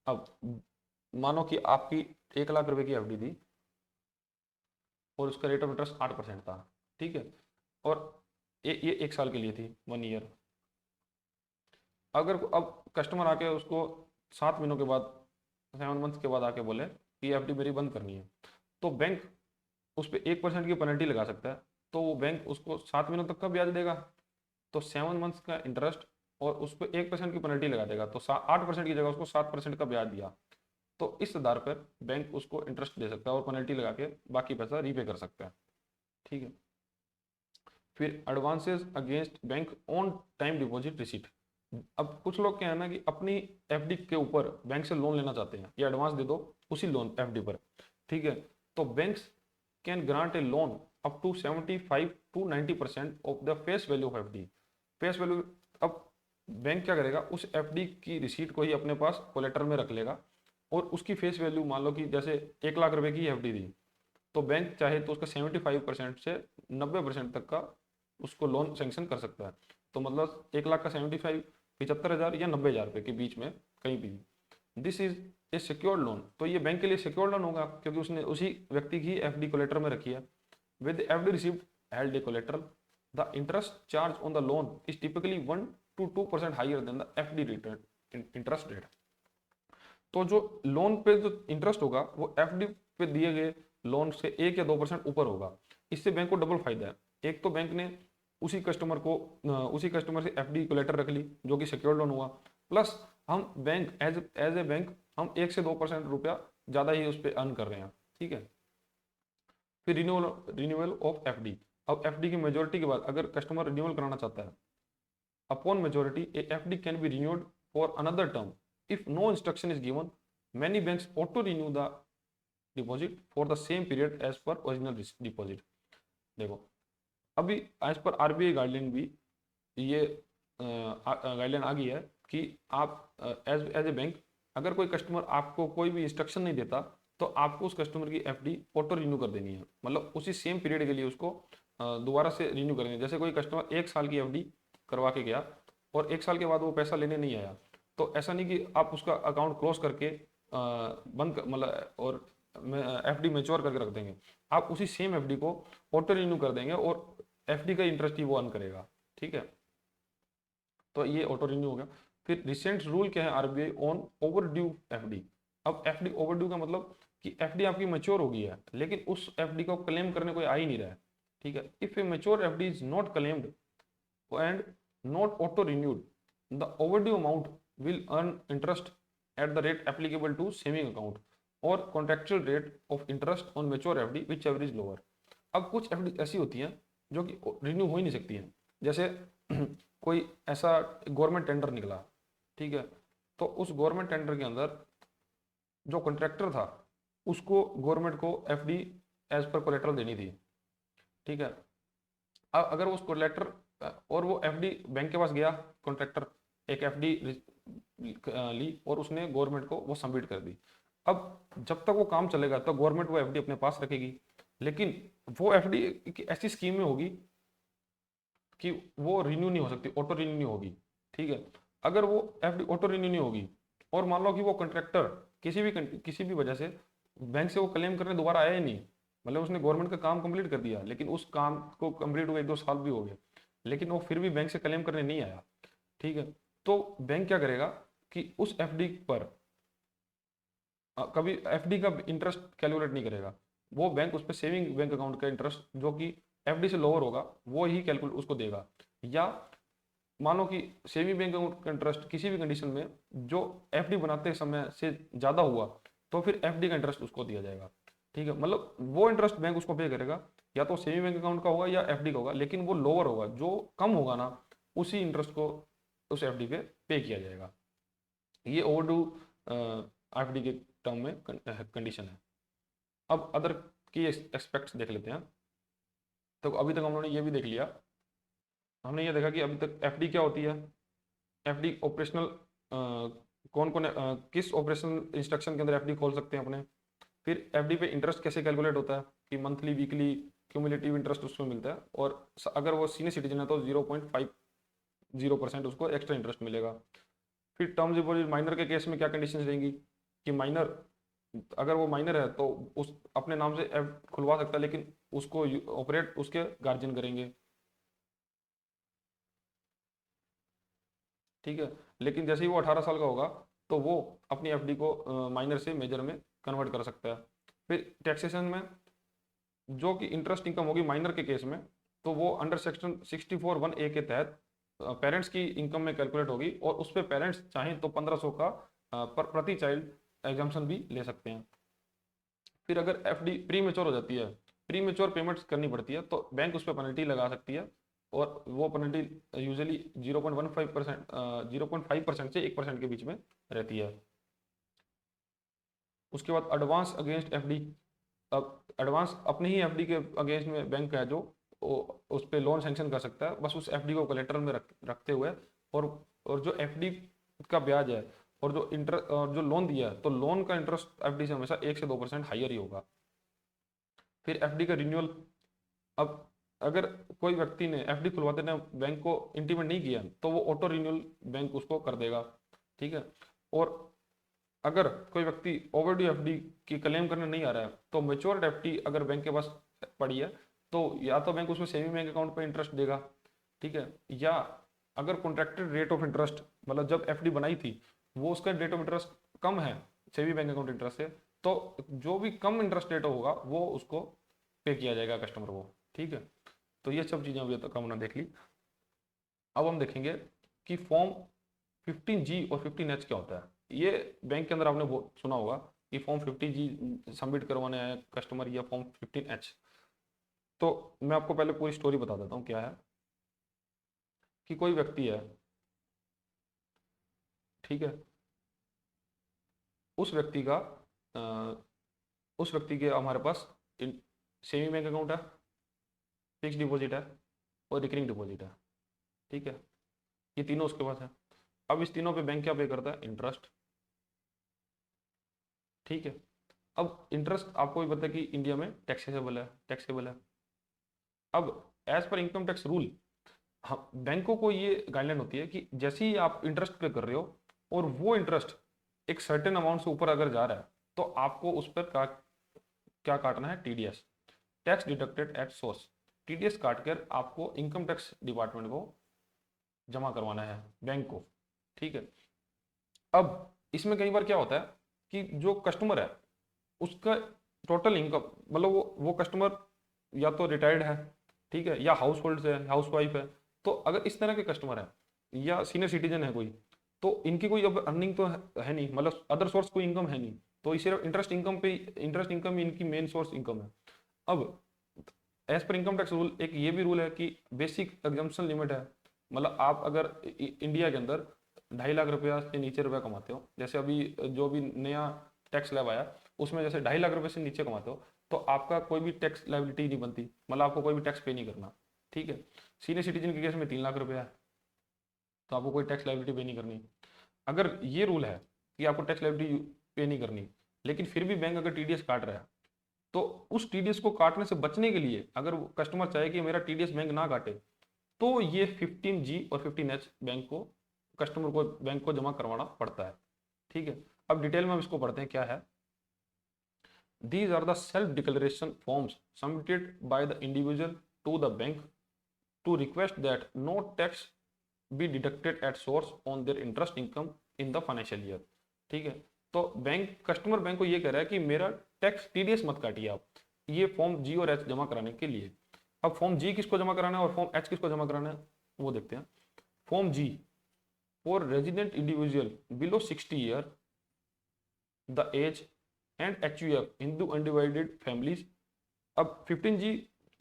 अब मानो कि आपकी 1 लाख रुपए की FD थी और उसका rate of interest 8% था, ठीक है, और ये 1 साल के लिए थी, 1 ईयर। अगर अब कस्टमर आके उसको 7 महीनों के बाद 7 मंथ के बाद आके बोले कि एफडी मेरी बंद करनी है, तो बैंक उस पर 1% की पेनल्टी लगा सकता है, तो वो बैंक उसको 7 महीनों तक का ब्याज देगा, तो 7 मंथ्स का इंटरेस्ट और उस पर 1% की पेनल्टी लगा देगा, तो 8% की जगह उसको 7% का ब्याज दिया, तो इस आधार पर बैंक उसको इंटरेस्ट दे सकता है और पेनल्टी लगा के बाकी पैसा रीपे कर सकता है। ठीक है। फिर advances against bank on time deposit receipt. अब कुछ लोग क्या है ना कि अपनी एफडी के ऊपर बैंक से लोन लेना चाहते हैं, या एडवांस दे दो उसी लोन एफडी पर। ठीक है। तो banks can grant a loan up to 75 to 90% of the face value of FD. Face value, अब बैंक क्या करेगा, उस एफडी की रिसीट को ही अपने पास कोलेटर में रख लेगा, और उसकी फेस वैल्यू मान लो कि जैसे 1 लाख रुपए की एफडी दी, तो बैंक चाहे तो उसका 75% से 90% तक का उसको लोन सेंक्शन कर सकता है। तो मतलब 1 लाख का 75, 75,000 या 90,000 रुपये के बीच में कहीं भी। This is A secured loan, तो ये बैंक के लिए सिक्योर्ड लोन होगा, क्योंकि उसने उसी व्यक्ति की एफडी कोलेटर में रखी है। With FD received held a collateral, the interest charge on the loan is typically 1 to 2% higher than the FD return interest rate. तो जो लोन पे जो इंटरेस्ट होगा वो एफडी पे दिए गए लोन से 1 या 2% ऊपर होगा। इससे बैंक को डबल फायदा है। एक तो बैंक ने उसी कस्टमर से एफडी कोलेटर रख ली, जो कि सिक्योर्ड लोन हुआ, प्लस हम बैंक एज ए बैंक हम 1 से 2% रुपया ज़्यादा ही उस पर अर्न कर रहे हैं। ठीक है। फिर रिन्यूअल ऑफ एफडी। अब एफडी की मेजोरिटी के बाद अगर कस्टमर रिन्यूअल कराना चाहता है, upon majority A FD can be renewed for another term if no instruction is given. Many banks auto renew the deposit for the same period as per original deposit. देखो, अभी as per RBI guideline भी ये guideline आ गई है कि आप as a bank अगर कोई कस्टमर आपको कोई भी इंस्ट्रक्शन नहीं देता, तो आपको उस कस्टमर की एफडी ऑटो रिन्यू कर देनी है, मतलब उसी सेम पीरियड के लिए उसको दोबारा से रिन्यू कर देनी है। जैसे कोई कस्टमर 1 साल की एफडी करवा के गया और 1 साल के बाद वो पैसा लेने नहीं आया, तो ऐसा नहीं कि आप उसका अकाउंट क्लोज करके बंद मतलब और एफडी मैच्योर करके रख देंगे। आप उसी सेम एफडी को ऑटो रिन्यू कर देंगे और एफडी का इंटरेस्ट ही वो अर्न करेगा। ठीक है। तो ये ऑटो रिन्यू हो गया। फिर रिसेंट रूल क्या है आरबीआई ऑन ओवरड्यू एफडी। अब एफडी ओवरड्यू का मतलब कि एफडी आपकी मैच्योर हो गई है, लेकिन उस एफडी को क्लेम करने कोई आ ही नहीं रहा है। ठीक है। If A mature FD is not claimed and not auto renewed, the overdue amount will earn interest at the rate applicable to saving account or contractual rate of interest on mature FD whichever is lower। अब कुछ FD ऐसी होती हैं जो कि renew हो ही नहीं सकती हैं। जैसे कोई ऐसा गवर्नमेंट टेंडर निकला, ठीक है, तो उस गवर्नमेंट टेंडर के अंदर जो कॉन्ट्रैक्टर था उसको गवर्नमेंट को FD एज पर कोलेटरल देनी थी। ठीक है। अब अगर उस कोलेटर और वो FD बैंक के पास गया, कॉन्ट्रैक्टर एक FD ली और उसने गवर्नमेंट को वो सबमिट कर दी। अब जब तक वो काम चलेगा तो गवर्नमेंट वो एफडी अपने पास रखेगी, लेकिन वो एफडी की ऐसी स्कीम में होगी कि वो रिन्यू नहीं हो सकती, ऑटो रिन्यू नहीं होगी। ठीक है। अगर वो एफडी ऑटो रिन्यू नहीं होगी और मान लो कि वो कॉन्ट्रैक्टर किसी भी वजह से बैंक से वो क्लेम करने दोबारा आया ही नहीं, मतलब उसने गवर्नमेंट का काम कंप्लीट कर दिया, लेकिन उस काम को कंप्लीट हुए 1-2 साल भी हो गए, लेकिन वो फिर भी बैंक से क्लेम करने नहीं आया। ठीक है। तो बैंक क्या करेगा कि उस एफडी पर कभी एफडी का इंटरेस्ट कैलकुलेट नहीं करेगा, वो बैंक उस पर सेविंग बैंक अकाउंट का इंटरेस्ट जो कि एफडी से लोअर होगा वो ही कैलकुलेट उसको देगा। या मानो कि सेविंग बैंक अकाउंट का इंटरेस्ट किसी भी कंडीशन में जो एफडी बनाते समय से ज़्यादा हुआ, तो फिर एफडी का इंटरेस्ट उसको दिया जाएगा। ठीक है। मतलब वो इंटरेस्ट बैंक उसको पे करेगा, या तो सेविंग बैंक अकाउंट का होगा या एफडी का होगा, लेकिन वो लोअर होगा, जो कम होगा ना उसी इंटरेस्ट को उस एफडी पे किया जाएगा। ये ओवरड्यू एफडी के टर्म में कंडीशन है। अब अदर की एस्पेक्ट्स देख लेते हैं। तो अभी तक हम लोगों ने ये भी देख लिया, हमने ये देखा कि अभी तक एफडी क्या होती है, एफडी ऑपरेशनल कौन कौन किस ऑपरेशनल इंस्ट्रक्शन के अंदर एफडी खोल सकते हैं अपने। फिर एफडी पे इंटरेस्ट कैसे कैलकुलेट होता है कि मंथली वीकली क्यूमुलेटिव इंटरेस्ट उसमें मिलता है, और अगर वो सीनियर सिटीजन है तो 0.50% उसको एक्स्ट्रा इंटरेस्ट मिलेगा। फिर टर्म्स डिपॉजिट माइनर के केस में क्या कंडीशंस रहेंगी कि माइनर अगर वो माइनर है तो उस अपने नाम से ऐप खुलवा सकता है, लेकिन उसको ऑपरेट उसके गार्जियन करेंगे। ठीक है। लेकिन जैसे ही वो 18 साल का होगा तो वो अपनी एफडी को माइनर से मेजर में कन्वर्ट कर सकता है। फिर टैक्सेशन में जो कि इंटरेस्ट इनकम होगी माइनर के केस में, तो वो अंडर सेक्शन 64(1)(a) के तहत पेरेंट्स की इनकम में कैलकुलेट होगी, और उस पर पेरेंट्स चाहें तो 1500 का प्रति चाइल्ड एग्जाम्पशन भी ले सकते हैं। फिर अगर एफडी प्री मेच्योर हो जाती है, प्री मेच्योर पेमेंट्स करनी पड़ती है, तो बैंक उस पर पेनल्टी लगा सकती है, और वो पेनल्टी यूजुअली 0.15% 0.5% से 1% के बीच में रहती है। उसके बाद एडवांस अगेंस्ट एफडी। अब एडवांस अपने ही एफडी के अगेंस्ट में बैंक है जो उस पर लोन सैंक्शन कर सकता है, बस उस एफडी को कोलेटरल में रखते हुए, और जो एफडी का ब्याज है और जो और जो लोन दिया है, तो लोन का इंटरेस्ट एफडी से हमेशा 1 से 2% हाइयर ही होगा। फिर एफडी का रिन्यूअल। अब अगर कोई व्यक्ति ने एफडी खुलवाते ने बैंक को इंटीमेट नहीं किया, तो वो ऑटो रिन्यूअल बैंक उसको कर देगा, ठीक है। और अगर कोई व्यक्ति ओवरड्यू एफडी की क्लेम करने नहीं आ रहा है, तो मेच्योर्ड एफडी अगर बैंक के पास पड़ी है, तो या तो बैंक उसमें सेविंग बैंक अकाउंट पर इंटरेस्ट देगा, ठीक है, या अगर कॉन्ट्रैक्टेड रेट ऑफ इंटरेस्ट, मतलब जब एफडी बनाई थी वो उसका रेट ऑफ इंटरेस्ट कम है सेविंग बैंक अकाउंट इंटरेस्ट से, तो जो भी कम इंटरेस्ट रेट होगा वो उसको पे किया जाएगा कस्टमर को, ठीक है। तो ये सब चीज़ें अभी तक हमने देख ली। अब हम देखेंगे कि फॉर्म 15G और 15H क्या होता है। ये बैंक के अंदर आपने सुना होगा कि फॉर्म 15G सबमिट करवाने आए कस्टमर, या फॉर्म 15H। तो मैं आपको पहले पूरी स्टोरी बता देता हूँ क्या है। कि कोई व्यक्ति है, ठीक है, उस व्यक्ति का उस व्यक्ति के हमारे पास सेविंग बैंक अकाउंट है, फिक्स डिपॉजिट है और रिकरिंग डिपॉजिट है, ठीक है, ये तीनों उसके पास है। अब इस तीनों पे बैंक क्या पे करता है? इंटरेस्ट, ठीक है। अब इंटरेस्ट आपको भी पता है कि इंडिया में टैक्सेबल है। अब as per income tax rule, हाँ, बैंकों को ये गाइडलाइन होती है कि जैसे ही आप इंटरेस्ट पे कर रहे हो और वो इंटरेस्ट एक सर्टेन अमाउंट से ऊपर अगर जा रहा है, तो आपको उस पर क्या काटना है? TDS, tax deducted at source. TDS काट कर आपको इनकम टैक्स डिपार्टमेंट को जमा करवाना है, बैंक को, ठीक है। अब इसमें कई बार क्या होता है कि जो कस्टमर है उसका टोटल इनकम, मतलब वो कस्टमर या तो रिटायर्ड है, ठीक है, या हाउस होल्ड है, हाउस वाइफ है। तो अगर इस तरह के कस्टमर है या सीनियर सिटीजन है कोई, तो इनकी कोई अब अर्निंग तो है नहीं, मतलब अदर सोर्स कोई इनकम है नहीं, तो इस सिर्फ इंटरेस्ट इनकम ही इनकी मेन सोर्स इनकम है। अब as per income tax rule एक ये भी रूल है कि बेसिक एग्जम्पशन लिमिट है, मतलब आप अगर इंडिया के अंदर 2.5 लाख रुपया से नीचे रुपया कमाते हो, जैसे अभी जो भी नया टैक्स स्लैब आया उसमें जैसे 2.5 लाख रुपए से नीचे कमाते हो, तो आपका कोई भी टैक्स लायबिलिटी नहीं बनती, मतलब आपको कोई भी टैक्स पे नहीं करना, ठीक है। सीनियर सिटीजन के केस में 3 लाख रुपया है, तो आपको कोई टैक्स लायबिलिटी पे नहीं करनी। अगर ये रूल है कि आपको टैक्स लायबिलिटी पे नहीं करनी, लेकिन फिर भी बैंक अगर टीडीएस काट रहा है, तो उस टीडीएस को काटने से बचने के लिए अगर कस्टमर चाहे कि मेरा टीडीएस बैंक ना काटे, तो ये 15G और 15H कस्टमर को बैंक को जमा करवाना पड़ता है, ठीक है। अब डिटेल में हम इसको पढ़ते हैं क्या है। These are the self-declaration forms submitted by the individual to the bank to request that no tax be deducted at source on their interest income in the financial year, ठीक है। तो कस्टमर बैंक को ये कह रहा है कि मेरा टैक्स टीडीएस मत काटिए आप, ये फॉर्म G और H जमा कराने के लिए। अब फॉर्म G किसको जमा कराना है और फॉर्म H किसको जमा कराना है वो देखते हैं। Form G for resident individual below 60 year the age and HUF Hindu undivided families. अब 15G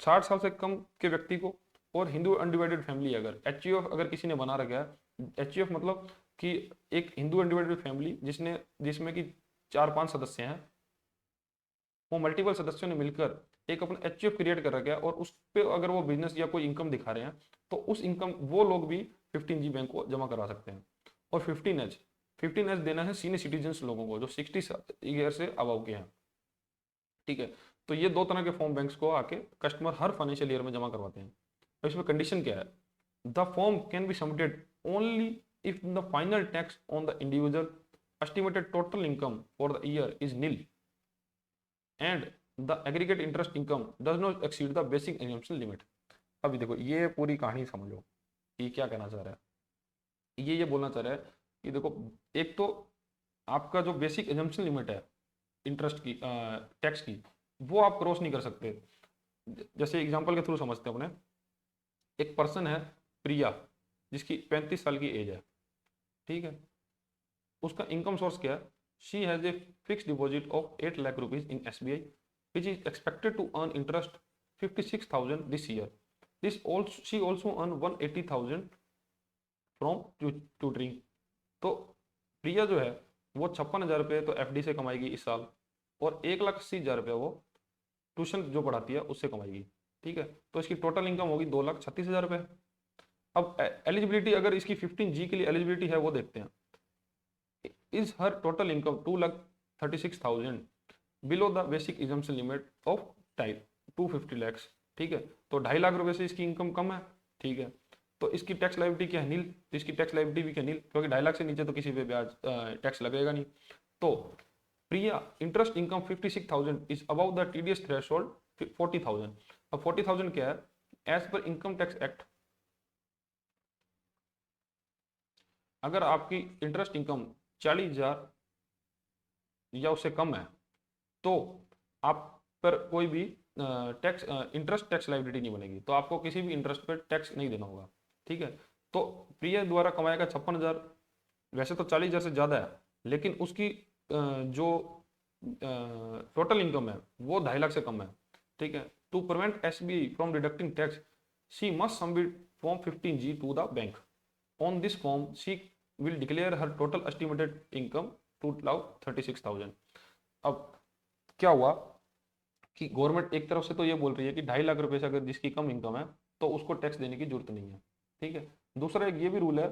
60 साल से कम के व्यक्ति को, और हिंदू अनडिवाइडेड फैमिली अगर HUF अगर किसी ने बना रखा है, HUF मतलब कि एक हिंदू अनडिवाइडेड फैमिली जिसमें कि 4-5 सदस्य हैं, वो मल्टीपल सदस्यों ने मिलकर एक अपना HUF क्रिएट कर रखा है, और उस पर अगर वो बिजनेस या कोई इनकम दिखा रहे हैं, तो उस इनकम वो लोग भी 15G बैंक को जमा करवा सकते हैं। और 15H देना है सीनियर सिटीजन्स लोगों को जो 60 ईयर से अबव के हैं, ठीक है। तो ये दो तरह के फॉर्म बैंक्स को आके कस्टमर हर फाइनेंशियल ईयर में जमा करवाते हैं। तो इसमें कंडीशन क्या है? The form can be submitted only if the final tax on the individual estimated total income for the year is nil and the aggregate interest income does not exceed the basic exemption limit. अभी देखो ये पूरी कहानी समझो, ये क्या कहना चाह रहा है। ये बोलना चाह रहा है कि देखो, एक तो आपका जो बेसिक एजम्पशन लिमिट है इंटरेस्ट की, टैक्स की, वो आप क्रॉस नहीं कर सकते। जैसे एग्जांपल के थ्रू समझते हैं अपने, एक पर्सन है प्रिया, जिसकी 35 साल की एज है, ठीक है। उसका इनकम सोर्स क्या है? She has a fix deposit of 8 lakh rupees in SBI which is expected to earn interest 56,000 this year. This also she also earn 180,000 from tutoring. तो प्रिया जो है वो 56,000 रुपये तो FD से कमाएगी इस साल, और 1,80,000 रुपये वो ट्यूशन जो पढ़ाती है उससे कमाएगी, ठीक है। तो इसकी टोटल इनकम होगी 2,36,000 रुपये। अब एलिजिबिलिटी, अगर इसकी 15G के लिए एलिजिबिलिटी है वो देखते हैं। Is her total income 2,36,000 below the basic exemption limit of type 250 lakhs, ठीक है। तो 2.5 लाख रुपए से इसकी इनकम कम है, ठीक है। तो इसकी टैक्स लायबिलिटी क्या है? नील। तो इसकी टैक्स लायबिलिटी भी क्या? नील, क्योंकि 2.5 लाख से नीचे तो किसी पे ब्याज टैक्स लगेगा नहीं। तो Priya interest income 56,000 is above the TDS threshold 40,000। अब 40,000 क्या है? As per income tax act, अगर आपकी इंटरेस्ट इनकम 40,000 या उससे कम है तो आप पर कोई भी टैक्स इंटरेस्ट टैक्स लायबिलिटी नहीं बनेगी, तो आपको किसी भी इंटरेस्ट पर टैक्स नहीं देना होगा, ठीक है। तो प्रिया द्वारा कमाएगा 56,000, वैसे तो 40,000 से ज़्यादा है, लेकिन उसकी जो टोटल इनकम है वो 2.5 लाख से कम है, ठीक है। To prevent SBI from deducting tax she must submit form 15G to the bank. On this form she will declare her total estimated income 2,36,000। अब क्या हुआ कि गवर्नमेंट एक तरफ से तो ये बोल रही है कि 2.5 लाख रुपए से अगर जिसकी कम इनकम है तो उसको टैक्स देने की जरूरत नहीं है, ठीक है। दूसरा एक ये भी रूल है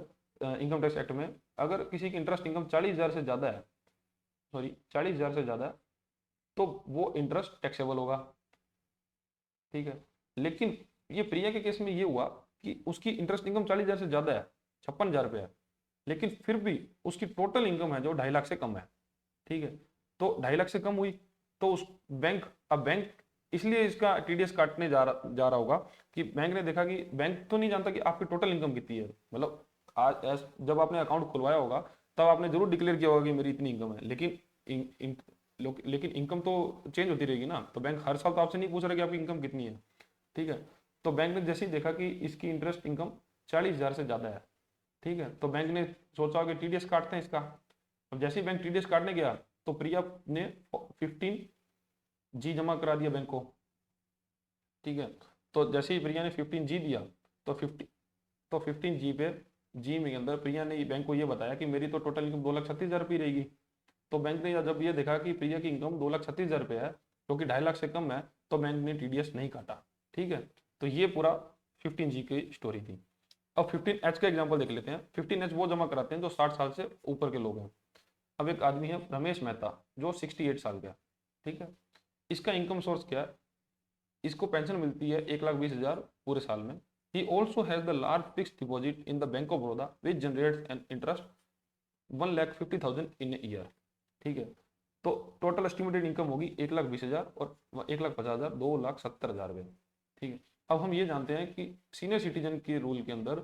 इनकम टैक्स एक्ट में, अगर किसी की इंटरेस्ट इनकम 40,000 से ज़्यादा है, सॉरी 40,000 से ज़्यादा है, तो वो इंटरेस्ट टैक्सेबल होगा, ठीक है। लेकिन ये प्रिया के केस में ये हुआ कि उसकी इंटरेस्ट इनकम 40,000 से ज़्यादा है, 56,000 रुपये है, लेकिन फिर भी उसकी टोटल इनकम है जो 2.5 लाख से कम है, ठीक है। तो 2.5 लाख से कम हुई तो उस बैंक, अब बैंक इसलिए इसका TDS काटने जा रहा होगा कि बैंक ने देखा कि बैंक तो नहीं जानता कि आपकी टोटल इनकम कितनी है। मतलब आज जब आपने अकाउंट खुलवाया होगा तब आपने जरूर डिक्लेयर किया होगा कि मेरी इतनी इनकम है, लेकिन इनकम तो चेंज होती रहेगी ना, तो बैंक हर साल तो आपसे नहीं पूछ रहा कि आपकी इनकम कितनी है, ठीक है। तो बैंक ने जैसे ही देखा कि इसकी इंटरेस्ट इनकम 40,000 से ज़्यादा है, ठीक है, तो बैंक ने सोचा कि TDS काटते हैं इसका। अब जैसे ही बैंक TDS काटने गया तो प्रिया ने 15G जमा करा दिया बैंक को, ठीक है। तो जैसे ही प्रिया ने 15G दिया तो 15G पे जी में अंदर प्रिया ने बैंक को ये बताया कि मेरी तो टोटल इनकम 2,36,000 रुपये रहेगी। तो बैंक ने जब ये देखा कि प्रिया की इनकम 2,36,000 रुपये है जो कि 2.5 लाख से कम है, तो बैंक ने TDS नहीं काटा, ठीक है। तो ये पूरा 15G की स्टोरी थी। अब 15H का एग्जाम्पल देख लेते हैं। 15H वो जमा कराते हैं जो 60 साल से ऊपर के लोग हैं। अब एक आदमी है रमेश मेहता जो 68 साल का, ठीक है। इसका इनकम सोर्स क्या है? इसको पेंशन मिलती है 1,20,000 पूरे साल में। He also has the large fixed deposit in the bank of Baroda which generates an interest 1,50,000 in a year, ठीक है। तो टोटल एस्टिमेटेड इनकम होगी 1,20,000 और 1,50,000, 2,70,000 रुपये, ठीक है। अब हम ये जानते हैं कि सीनियर सिटीजन के रूल के अंदर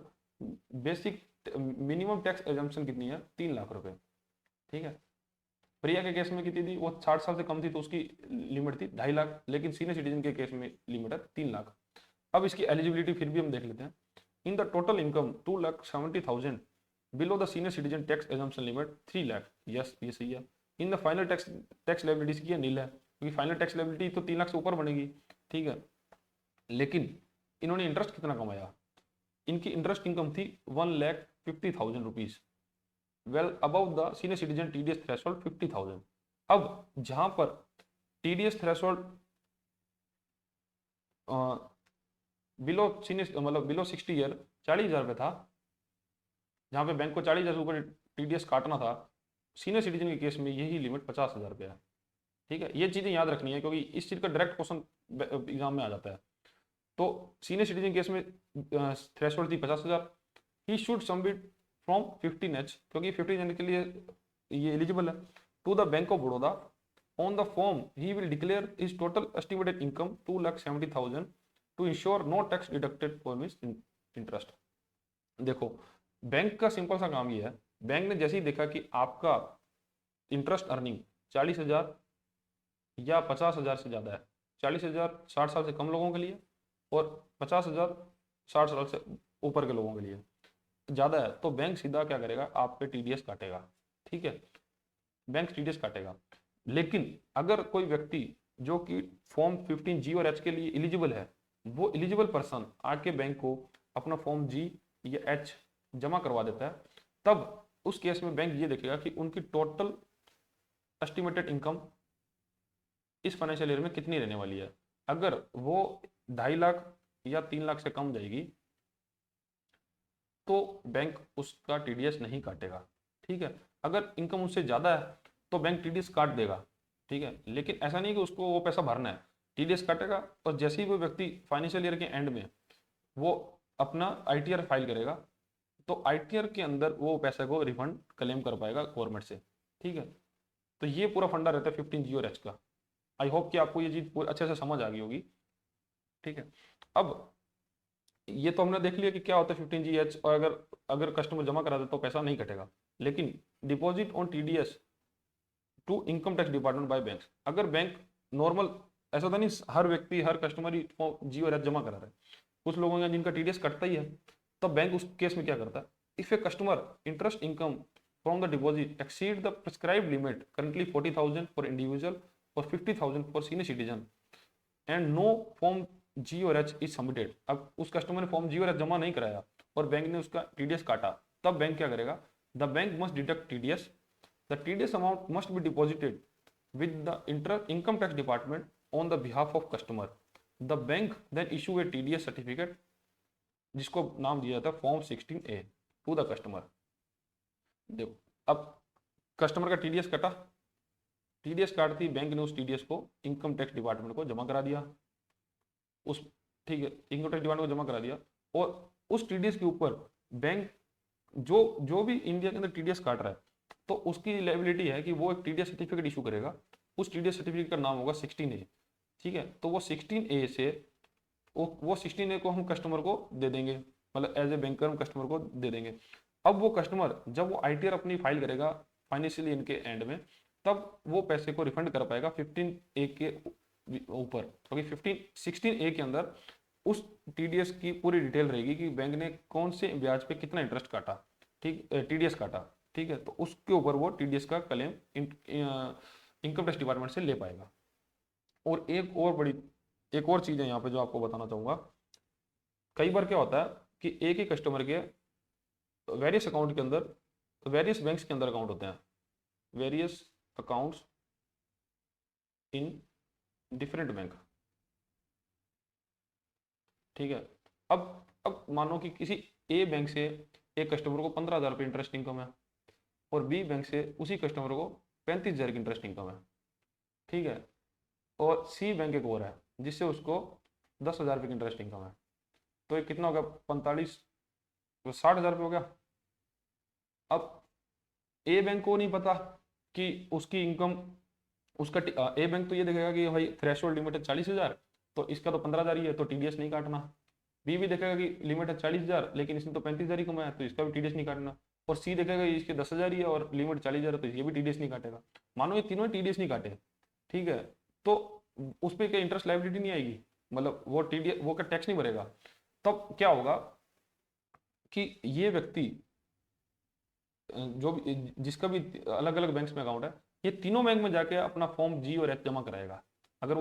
बेसिक मिनिमम टैक्स एजम्पशन कितनी है? 3 लाख रुपए, ठीक है। प्रिया के केस में कितनी थी? वो 60 साल से कम थी तो उसकी लिमिट थी 2.5 लाख, लेकिन सीनियर सिटीजन के केस में लिमिट है 3 लाख। अब इसकी एलिजिबिलिटी फिर भी हम देख लेते हैं। In the total income 2,70,000 below the senior citizen tax assumption limit 3 lakh, yes ये सही है। In the final tax liabilities की नील है, क्योंकि फाइनल टैक्स लायबिलिटी तो 3 लाख से ऊपर बनेगी, ठीक है। लेकिन इन्होंने इंटरेस्ट कितना कमाया? इनकी इंटरेस्ट इनकम थी 1,50,000 rupees, well above the senior citizen TDS threshold 50,000। अब जहां पर TDS थ्रेशोल्ड बिलो सीनियर मतलब बिलो 60 ईयर 40,000 रुपये था, जहां पे बैंक को 40,000 से ऊपर TDS काटना था, सीनियर सिटीजन के केस में यही लिमिट 50,000 रुपये है, ठीक है। ये चीजें याद रखनी है क्योंकि इस चीज का डायरेक्ट क्वेश्चन एग्जाम में आ जाता है। तो सीनियर सिटीजन केस में थ्रेशोल्ड थी 50,000। He should submit from 15H, क्योंकि 15H के लिए ये एलिजिबल है, to the bank of Baroda. On the form he will declare his total estimated income 2,70,000 to ensure no tax deducted for his interest. देखो bank का simple सा काम ये है, बैंक ने जैसे ही देखा कि आपका इंटरेस्ट अर्निंग 40,000 या 50,000 से ज्यादा है, 40,000 60 साल से कम लोगों के लिए, और 50,000 60 साल से ऊपर के लोगों के लिए ज़्यादा है, तो बैंक सीधा क्या करेगा, आप पे टीडीएस काटेगा। ठीक है, बैंक टीडीएस काटेगा। लेकिन अगर कोई व्यक्ति जो कि फॉर्म 15G और H के लिए एलिजिबल है, वो एलिजिबल पर्सन आके बैंक को अपना फॉर्म G या H जमा करवा देता है, तब उस केस में बैंक ये देखेगा कि उनकी टोटल एस्टिमेटेड इनकम इस फाइनेंशियल ईयर में कितनी रहने वाली है। अगर वो 2.5 लाख या 3 लाख से कम जाएगी तो बैंक उसका टीडीएस नहीं काटेगा। ठीक है, अगर इनकम उससे ज़्यादा है तो बैंक टीडीएस काट देगा। ठीक है, लेकिन ऐसा नहीं कि उसको वो पैसा भरना है, टीडीएस काटेगा, और जैसे ही वो व्यक्ति फाइनेंशियल ईयर के एंड में वो अपना आईटीआर फाइल करेगा, तो आईटीआर के अंदर वो पैसे को रिफंड क्लेम कर पाएगा गवर्नमेंट से। ठीक है, तो ये पूरा फंडा रहता है 15G और H का। आई होप कि आपको ये चीज़ अच्छे से समझ आ गई होगी। ठीक है, अब ये तो हमने देख लिया कि क्या होता है 15G/H, और अगर अगर कस्टमर जमा करा दे तो पैसा नहीं कटेगा। लेकिन deposit on TDS to income tax department by bank, अगर बैंक नॉर्मल, ऐसा तो नहीं हर व्यक्ति हर कस्टमर ही G और H जमा करा रहा है, कुछ लोगों का जिनका टीडीएस कटता ही है, तब बैंक उस केस में क्या करता है, if a customer interest income from the deposit exceed the prescribed limit currently 40,000 for individual और 50,000 for senior citizen and no form G और H इज सबमिटेड, अब उस कस्टमर ने फॉर्म G और H जमा नहीं कराया और बैंक ने उसका टीडीएस काटा, तब बैंक क्या करेगा, the bank must deduct TDS, the TDS amount must be deposited with the income tax department on the behalf of customer, the bank then issue a TDS certificate, जिसको नाम दिया जाता है form 16A to the customer. देखो, अब customer का TDS कटा, TDS काटती बैंक ने उस टीडीएस को इनकम टैक्स डिपार्टमेंट को जमा करा दिया, उस, ठीक है, इनकम टैक्स डिपार्टमेंट को जमा करा दिया, और उस टीडीएस के ऊपर बैंक जो जो भी इंडिया के अंदर टीडीएस काट रहा है, तो उसकी लायबिलिटी है कि वो एक टीडीएस सर्टिफिकेट इशू करेगा, उस टीडीएस सर्टिफिकेट का नाम होगा 16A। ठीक है, तो वो 16A से वो 16A को हम कस्टमर को दे देंगे, मतलब एज ए बैंकर हम कस्टमर को दे देंगे। अब वो कस्टमर जब वो आईटीआर अपनी फाइल करेगा फाइनेंशियल इनके एंड में, तब वो पैसे को रिफंड कर पाएगा 15A के ऊपर, क्योंकि 16A के अंदर उस टीडीएस की पूरी डिटेल रहेगी कि बैंक ने कौन से ब्याज पे कितना इंटरेस्ट काटा, ठीक, टीडीएस काटा। ठीक है, तो उसके ऊपर वो टीडीएस का क्लेम इनकम टैक्स डिपार्टमेंट से ले पाएगा। और एक और चीज़ है यहाँ पे जो आपको बताना चाहूँगा, कई बार क्या होता है कि एक ही कस्टमर के वेरियस अकाउंट के अंदर, वेरियस बैंक्स के अंदर अकाउंट होते हैं, various accounts in different bank. ठीक है, अब मानो कि किसी ए बैंक से एक कस्टमर को 15,000 रुपये इंटरेस्ट इनकम है, और बी बैंक से उसी कस्टमर को 35,000 की इंटरेस्ट इनकम है। ठीक है, और सी बैंक एक और है जिससे उसको 10,000 रुपये की इंटरेस्ट इनकम है, तो ये कितना हो गया, 45, तो 60,000 रुपये हो गया। अब ए बैंक को नहीं पता कि उसकी इनकम, उसका ए बैंक तो ये देखेगा कि भाई थ्रेशोल्ड लिमिट है 40,000, तो इसका तो 15,000 ही है, तो टीडीएस नहीं काटना। बी भी देखेगा कि लिमिट है 40,000 लेकिन इसने तो 35,000 ही कमाया, तो इसका भी टीडीएस नहीं काटना। और सी देखेगा इसके 10,000 ही है और लिमिट 40,000 है, तो ये भी टीडीएस नहीं काटेगा। मानो ये तीनों टीडीएस नहीं काटे, ठीक है, तो उस पर क्या इंटरेस्ट लायबिलिटी नहीं आएगी, मतलब वो टीडीएस, वो का टैक्स नहीं भरेगा। तब क्या होगा कि ये व्यक्ति जो भी, जिसका भी अलग अलग बैंक्स में अकाउंट है, ये तीनों बैंक में जाके अपना फॉर्म G और H जमा कराएगा। अगर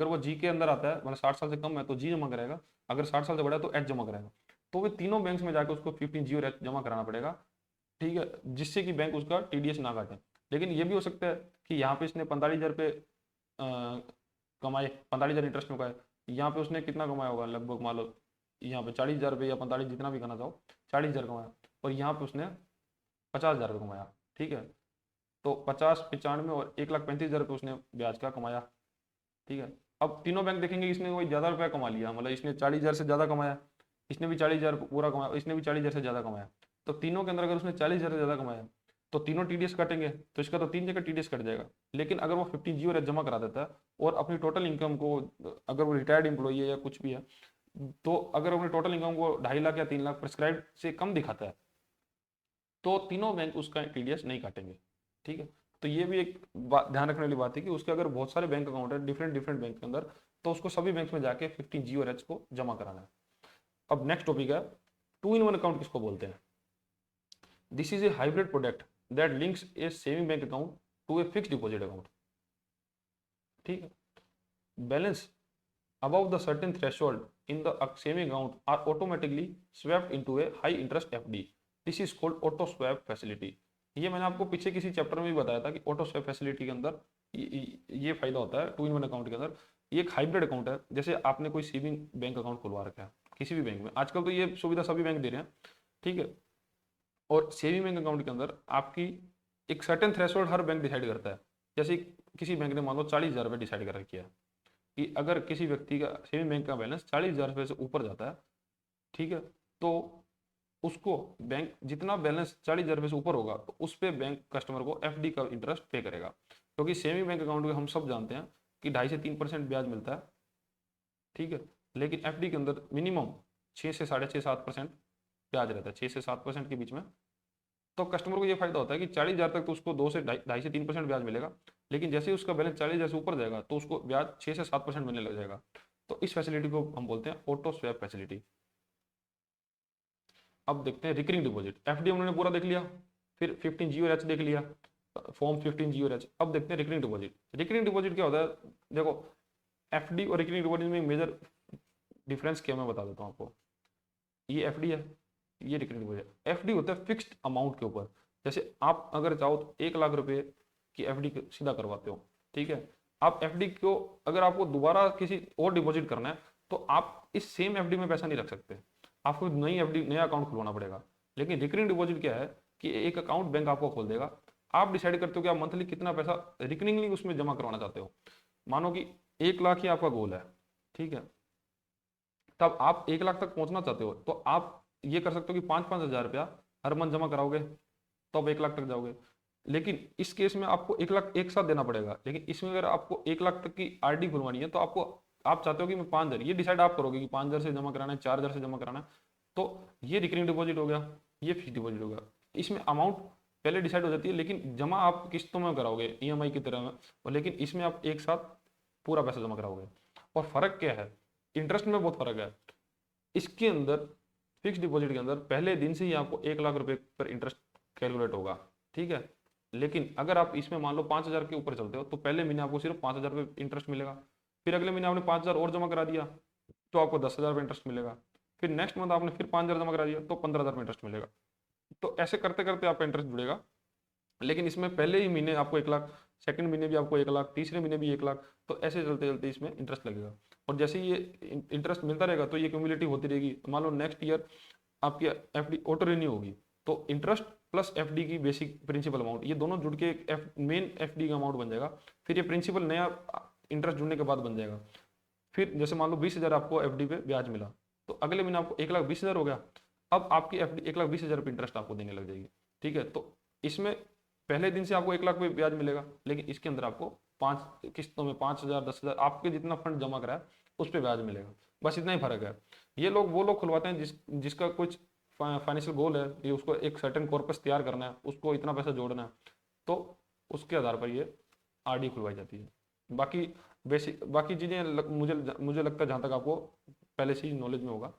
वो जी के अंदर आता है, मतलब 60 साल से कम है तो जी जमा करेगा, अगर 60 साल से बड़ा है तो H जमा कराएगा। तो वे तीनों बैंक्स में जाकर उसको 15G और H जमा कराना पड़ेगा। ठीक है, जिससे कि बैंक उसका टीडीएस ना काटे। लेकिन ये भी हो सकता है कि यहाँ पे इसने 45,000 रुपये कमाए, 45,000 इंटरेस्ट में कमाए, यहाँ पे उसने कितना कमाया होगा, लगभग मान लो यहाँ पे 40,000 रुपये या 45, जितना भी करना चाहो, 40,000 कमाया, और यहाँ पे उसने 50,000 रुपये कमाया। ठीक है, तो 50, 95 और 1,35,000 रुपये उसने ब्याज का कमाया। ठीक है, अब तीनों बैंक देखेंगे इसने कोई ज़्यादा रुपया कमा लिया, मतलब इसने 40,000 से ज़्यादा कमाया, इसने भी 40,000 पूरा कमाया, इसने भी 40,000 से ज़्यादा कमाया, तो तीनों के अंदर अगर उसने 40,000 से ज़्यादा कमाया तो तीनों टीडीएस काटेंगे, तो इसका तो 3 जगह टीडीएस कट जाएगा। लेकिन अगर वो 15G और H जमा करा देता है और अपनी टोटल इनकम को, अगर वो रिटायर्ड एम्प्लॉई है या कुछ भी है, तो अगर अपनी टोटल इनकम को 2.5 लाख या 3 लाख प्रिस्क्राइब से कम दिखाता है, तो तीनों बैंक उसका टीडीएस नहीं काटेंगे। ठीक है, तो ये भी एक ध्यान रखने वाली बात है कि उसके अगर बहुत सारे बैंक अकाउंट है डिफरेंट डिफरेंट बैंक के अंदर, तो उसको सभी बैंक में जाके 15G और H को जमा कराना है। अब नेक्स्ट टॉपिक है 2 in 1 अकाउंट किसको बोलते हैं। This is a hybrid product that links a saving bank account to a fix deposit account. ठीक है, balance above the certain threshold in the saving account are automatically swapped into a high interest FD. This is called auto swap facility. ये मैंने आपको पीछे किसी chapter में भी बताया था कि ऑटो स्वैप फैसिलिटी के अंदर ये फायदा होता है 2 in 1 अकाउंट के अंदर। ये एक हाइब्रिड अकाउंट है, जैसे आपने कोई सेविंग बैंक अकाउंट खुलवा रखा है किसी भी बैंक में, आजकल तो ये सुविधा सभी बैंक दे रहे हैं, ठीक है। और सेविंग बैंक अकाउंट के अंदर आपकी एक सर्टेन थ्रेशोल्ड हर बैंक डिसाइड करता है। जैसे किसी बैंक ने मान लो 40,000 रुपये डिसाइड कर रखी है कि अगर किसी व्यक्ति का सेविंग बैंक का बैलेंस 40,000 रुपये से ऊपर जाता है, ठीक है, तो उसको बैंक जितना बैलेंस 40,000 रुपये से ऊपर होगा तो उस पर बैंक कस्टमर को FD का इंटरेस्ट पे करेगा। क्योंकि सेविंग बैंक अकाउंट में हम सब जानते हैं कि 2.5 से 3% ब्याज मिलता है, ठीक है, लेकिन FD के अंदर मिनिमम 6 से 6.5-7% ब्याज रहता है, 6 से 7% के बीच में। तो कस्टमर को ये फायदा होता है कि 40,000 तक तो उसको 2 से 2.5 से 3% ब्याज मिलेगा, लेकिन जैसे ही उसका बैलेंस 40,000 से ऊपर जाएगा तो उसको ब्याज 6 से 7% मिलने लग जाएगा। तो इस फैसिलिटी को हम बोलते हैं ऑटो स्वैप फैसिलिटी। अब देखते हैं रिकरिंग डिपॉजिट। FD उन्होंने पूरा देख लिया, फिर 15G और H देख लिया, फॉर्म 15G और H। अब देखते हैं रिकरिंग डिपॉजिट। रिकरिंग डिपॉजिट क्या होता है, देखो FD और रिकरिंग डिपॉजिट में मेजर डिफरेंस क्या मैं बता देता हूँ आपको। ये FD है, ये रिकरिंग डिपॉजिट। FD होता है फिक्स्ड अमाउंट के ऊपर, जैसे आप अगर चाहो तो 1 लाख रुपए की FD सीधा करवाते हो, ठीक है। आप FD को अगर आपको दोबारा किसी और डिपॉजिट करना है तो आप इस सेम FD में पैसा नहीं रख सकते, आपको नई FD नया अकाउंट खुलवाना पड़ेगा। लेकिन रिकरिंग डिपॉजिट क्या है कि एक अकाउंट बैंक आपको खोल देगा, आप डिसाइड करते हो कि आप मंथली कितना पैसा रिकरिंगली उसमें जमा करवाना चाहते हो। मानो कि 1 लाख ही आपका गोल है, ठीक है, तब आप 1 लाख तक पहुंचना चाहते हो तो आप ये कर सकते हो कि 5-5 हजार रुपया हर मंथ जमा कराओगे तो आप 1 लाख तक जाओगे। लेकिन इस केस में आपको 1 लाख एक साथ देना पड़ेगा, लेकिन इसमें अगर आपको 1 लाख तक की RD खुलवानी है तो आपको, आप चाहते हो कि मैं 5,000, ये डिसाइड आप करोगे कि 5,000 से जमा कराना है, 4,000 से जमा कराना है, तो ये रिकरिंग डिपॉजिट हो गया, ये फिक्स डिपॉजिट हो गया। इसमें अमाउंट पहले डिसाइड हो जाती है, लेकिन जमा आप किस्तों में कराओगे EMI की तरह में, और लेकिन इसमें आप एक साथ पूरा पैसा जमा कराओगे। और फर्क क्या है, इंटरेस्ट में बहुत फर्क है। इसके अंदर फिक्स डिपॉजिट के अंदर पहले दिन से ही आपको 1 लाख रुपए पर इंटरेस्ट कैलकुलेट होगा, ठीक है। लेकिन अगर आप इसमें मान लो 5,000 के ऊपर चलते हो तो पहले महीने आपको सिर्फ 5,000 रुपये इंटरेस्ट मिलेगा, फिर अगले महीने आपने 5,000 और जमा करा दिया तो आपको 10,000 रुपये इंटरेस्ट मिलेगा, फिर नेक्स्ट मंथ आपने फिर 5,000 जमा करा दिया तो 15,000 रुपये इंटरेस्ट मिलेगा। तो ऐसे करते करते आपका इंटरेस्ट जुड़ेगा। लेकिन इसमें पहले ही महीने आपको 1 लाख, सेकंड महीने भी आपको 1 लाख, तीसरे महीने भी 1 लाख, तो ऐसे चलते चलते इसमें इंटरेस्ट लगेगा। और जैसे ही ये इंटरेस्ट मिलता रहेगा तो ये क्यूमुलेटिव होती रहेगी। मान लो नेक्स्ट ईयर आपकी FD ऑटो रिन्यू होगी तो इंटरेस्ट प्लस FD की बेसिक प्रिंसिपल अमाउंट ये दोनों जुड़ के एक मेन FD का अमाउंट बन जाएगा। फिर ये प्रिंसिपल नया इंटरेस्ट जुड़ने के बाद बन जाएगा। फिर जैसे मान लो 20,000 आपको FD पे ब्याज मिला तो अगले महीने आपको 1,20,000 हो गया। अब आपकी FD 1,20,000 रुपये इंटरेस्ट आपको देने लग जाएगी, ठीक है। तो इसमें पहले दिन से आपको 1 लाख पे ब्याज मिलेगा, लेकिन इसके अंदर आपको 5 किस्तों में 5,000 10,000 आपके जितना फंड जमा करा है उस पर ब्याज मिलेगा। बस इतना ही फर्क है। ये लोग वो लोग खुलवाते हैं जिसका कुछ फाइनेंशियल गोल है कि उसको एक सर्टेन कॉर्पस तैयार करना है, उसको इतना पैसा जोड़ना है, तो उसके आधार पर ये RD खुलवाई जाती है। बाकी बेसिक बाकी चीज़ें मुझे लगता है जहाँ तक आपको पहले से ही नॉलेज में होगा।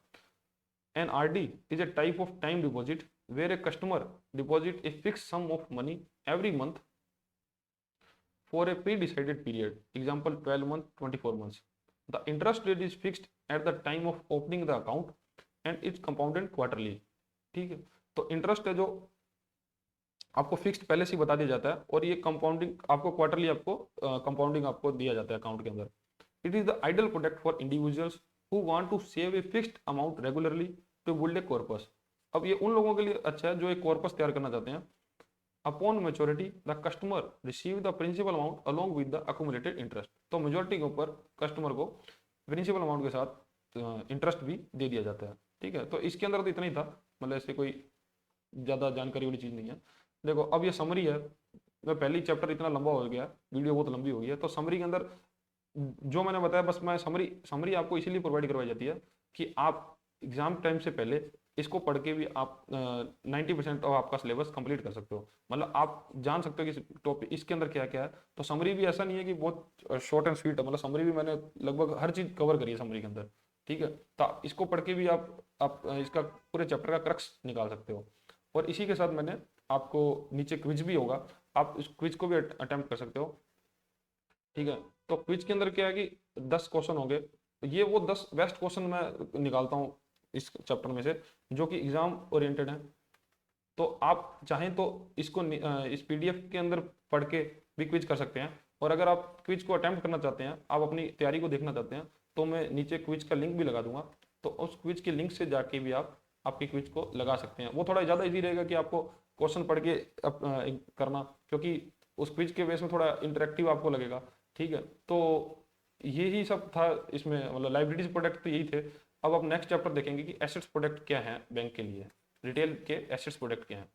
An RD is a type of time deposit where a customer deposit a fixed sum of money every month for a pre-decided period. Example 12 months, 24 months. The interest rate is fixed at the time of opening the account and it's compounded quarterly. ठीक है, तो interest है जो आपको fixed पहले से ही बता दिया जाता है और ये कंपाउंडिंग आपको क्वार्टरली आपको कंपाउंडिंग आपको दिया जाता है अकाउंट के अंदर। It is the ideal product for individuals who want to save a fixed amount regularly to build a corpus. अब ये उन लोगों के लिए अच्छा है जो एक कॉर्पस तैयार करना चाहते हैं। Upon maturity the customer receive the principal amount along with the accumulated interest. तो मेजोरिटी के ऊपर कस्टमर को प्रिंसिपल अमाउंट के साथ इंटरेस्ट भी दे दिया जाता है, ठीक है। तो इसके अंदर तो इतना ही था, मतलब ऐसे कोई ज़्यादा जानकारी वाली चीज़ नहीं है। देखो अब ये समरी है, मैं पहली चैप्टर इतना लंबा हो गया, वीडियो बहुत लंबी हो गई है, तो समरी के अंदर जो मैंने बताया बस मैं समरी आपको इसीलिए प्रोवाइड करवाई जाती है कि आप एग्जाम टाइम से पहले इसको पढ़ के भी आप 90% ऑफ आपका सिलेबस कंप्लीट कर सकते हो। मतलब आप जान सकते हो कि टॉपिक इसके अंदर क्या क्या है। तो समरी भी ऐसा नहीं है कि बहुत शॉर्ट एंड स्वीट है, मतलब समरी भी मैंने लगभग हर चीज़ कवर करी है समरी के अंदर, ठीक है। तो इसको पढ़ के भी आप इसका पूरे चैप्टर का क्रक्स निकाल सकते हो। और इसी के साथ मैंने आपको नीचे क्विज भी होगा, आप इस क्विज को भी अटेम्प्ट कर सकते हो, ठीक है। तो क्विज के अंदर क्या है कि 10 क्वेश्चन होंगे, ये वो 10 बेस्ट क्वेश्चन मैं निकालता हूँ इस चैप्टर में से जो कि एग्जाम ओरिएंटेड है। तो आप चाहें तो इसको इस पीडीएफ के अंदर पढ़ के भी क्विज कर सकते हैं। और अगर आप क्विज को अटेम्प्ट करना चाहते हैं, आप अपनी तैयारी को देखना चाहते हैं, तो मैं नीचे क्विज का लिंक भी लगा दूंगा। तो उस क्विज के लिंक से जाके भी आप आपकी क्विज को लगा सकते हैं। वो थोड़ा ज़्यादा इजी रहेगा कि आपको क्वेश्चन पढ़ के करना, क्योंकि उस क्विज के बेस में थोड़ा इंटरेक्टिव आपको लगेगा, ठीक है। तो यही सब था इसमें, मतलब लाइबिलिटीज प्रोडक्ट तो यही थे। अब आप नेक्स्ट चैप्टर देखेंगे कि एसेट्स प्रोडक्ट क्या है बैंक के लिए, रिटेल के एसेट्स प्रोडक्ट क्या है।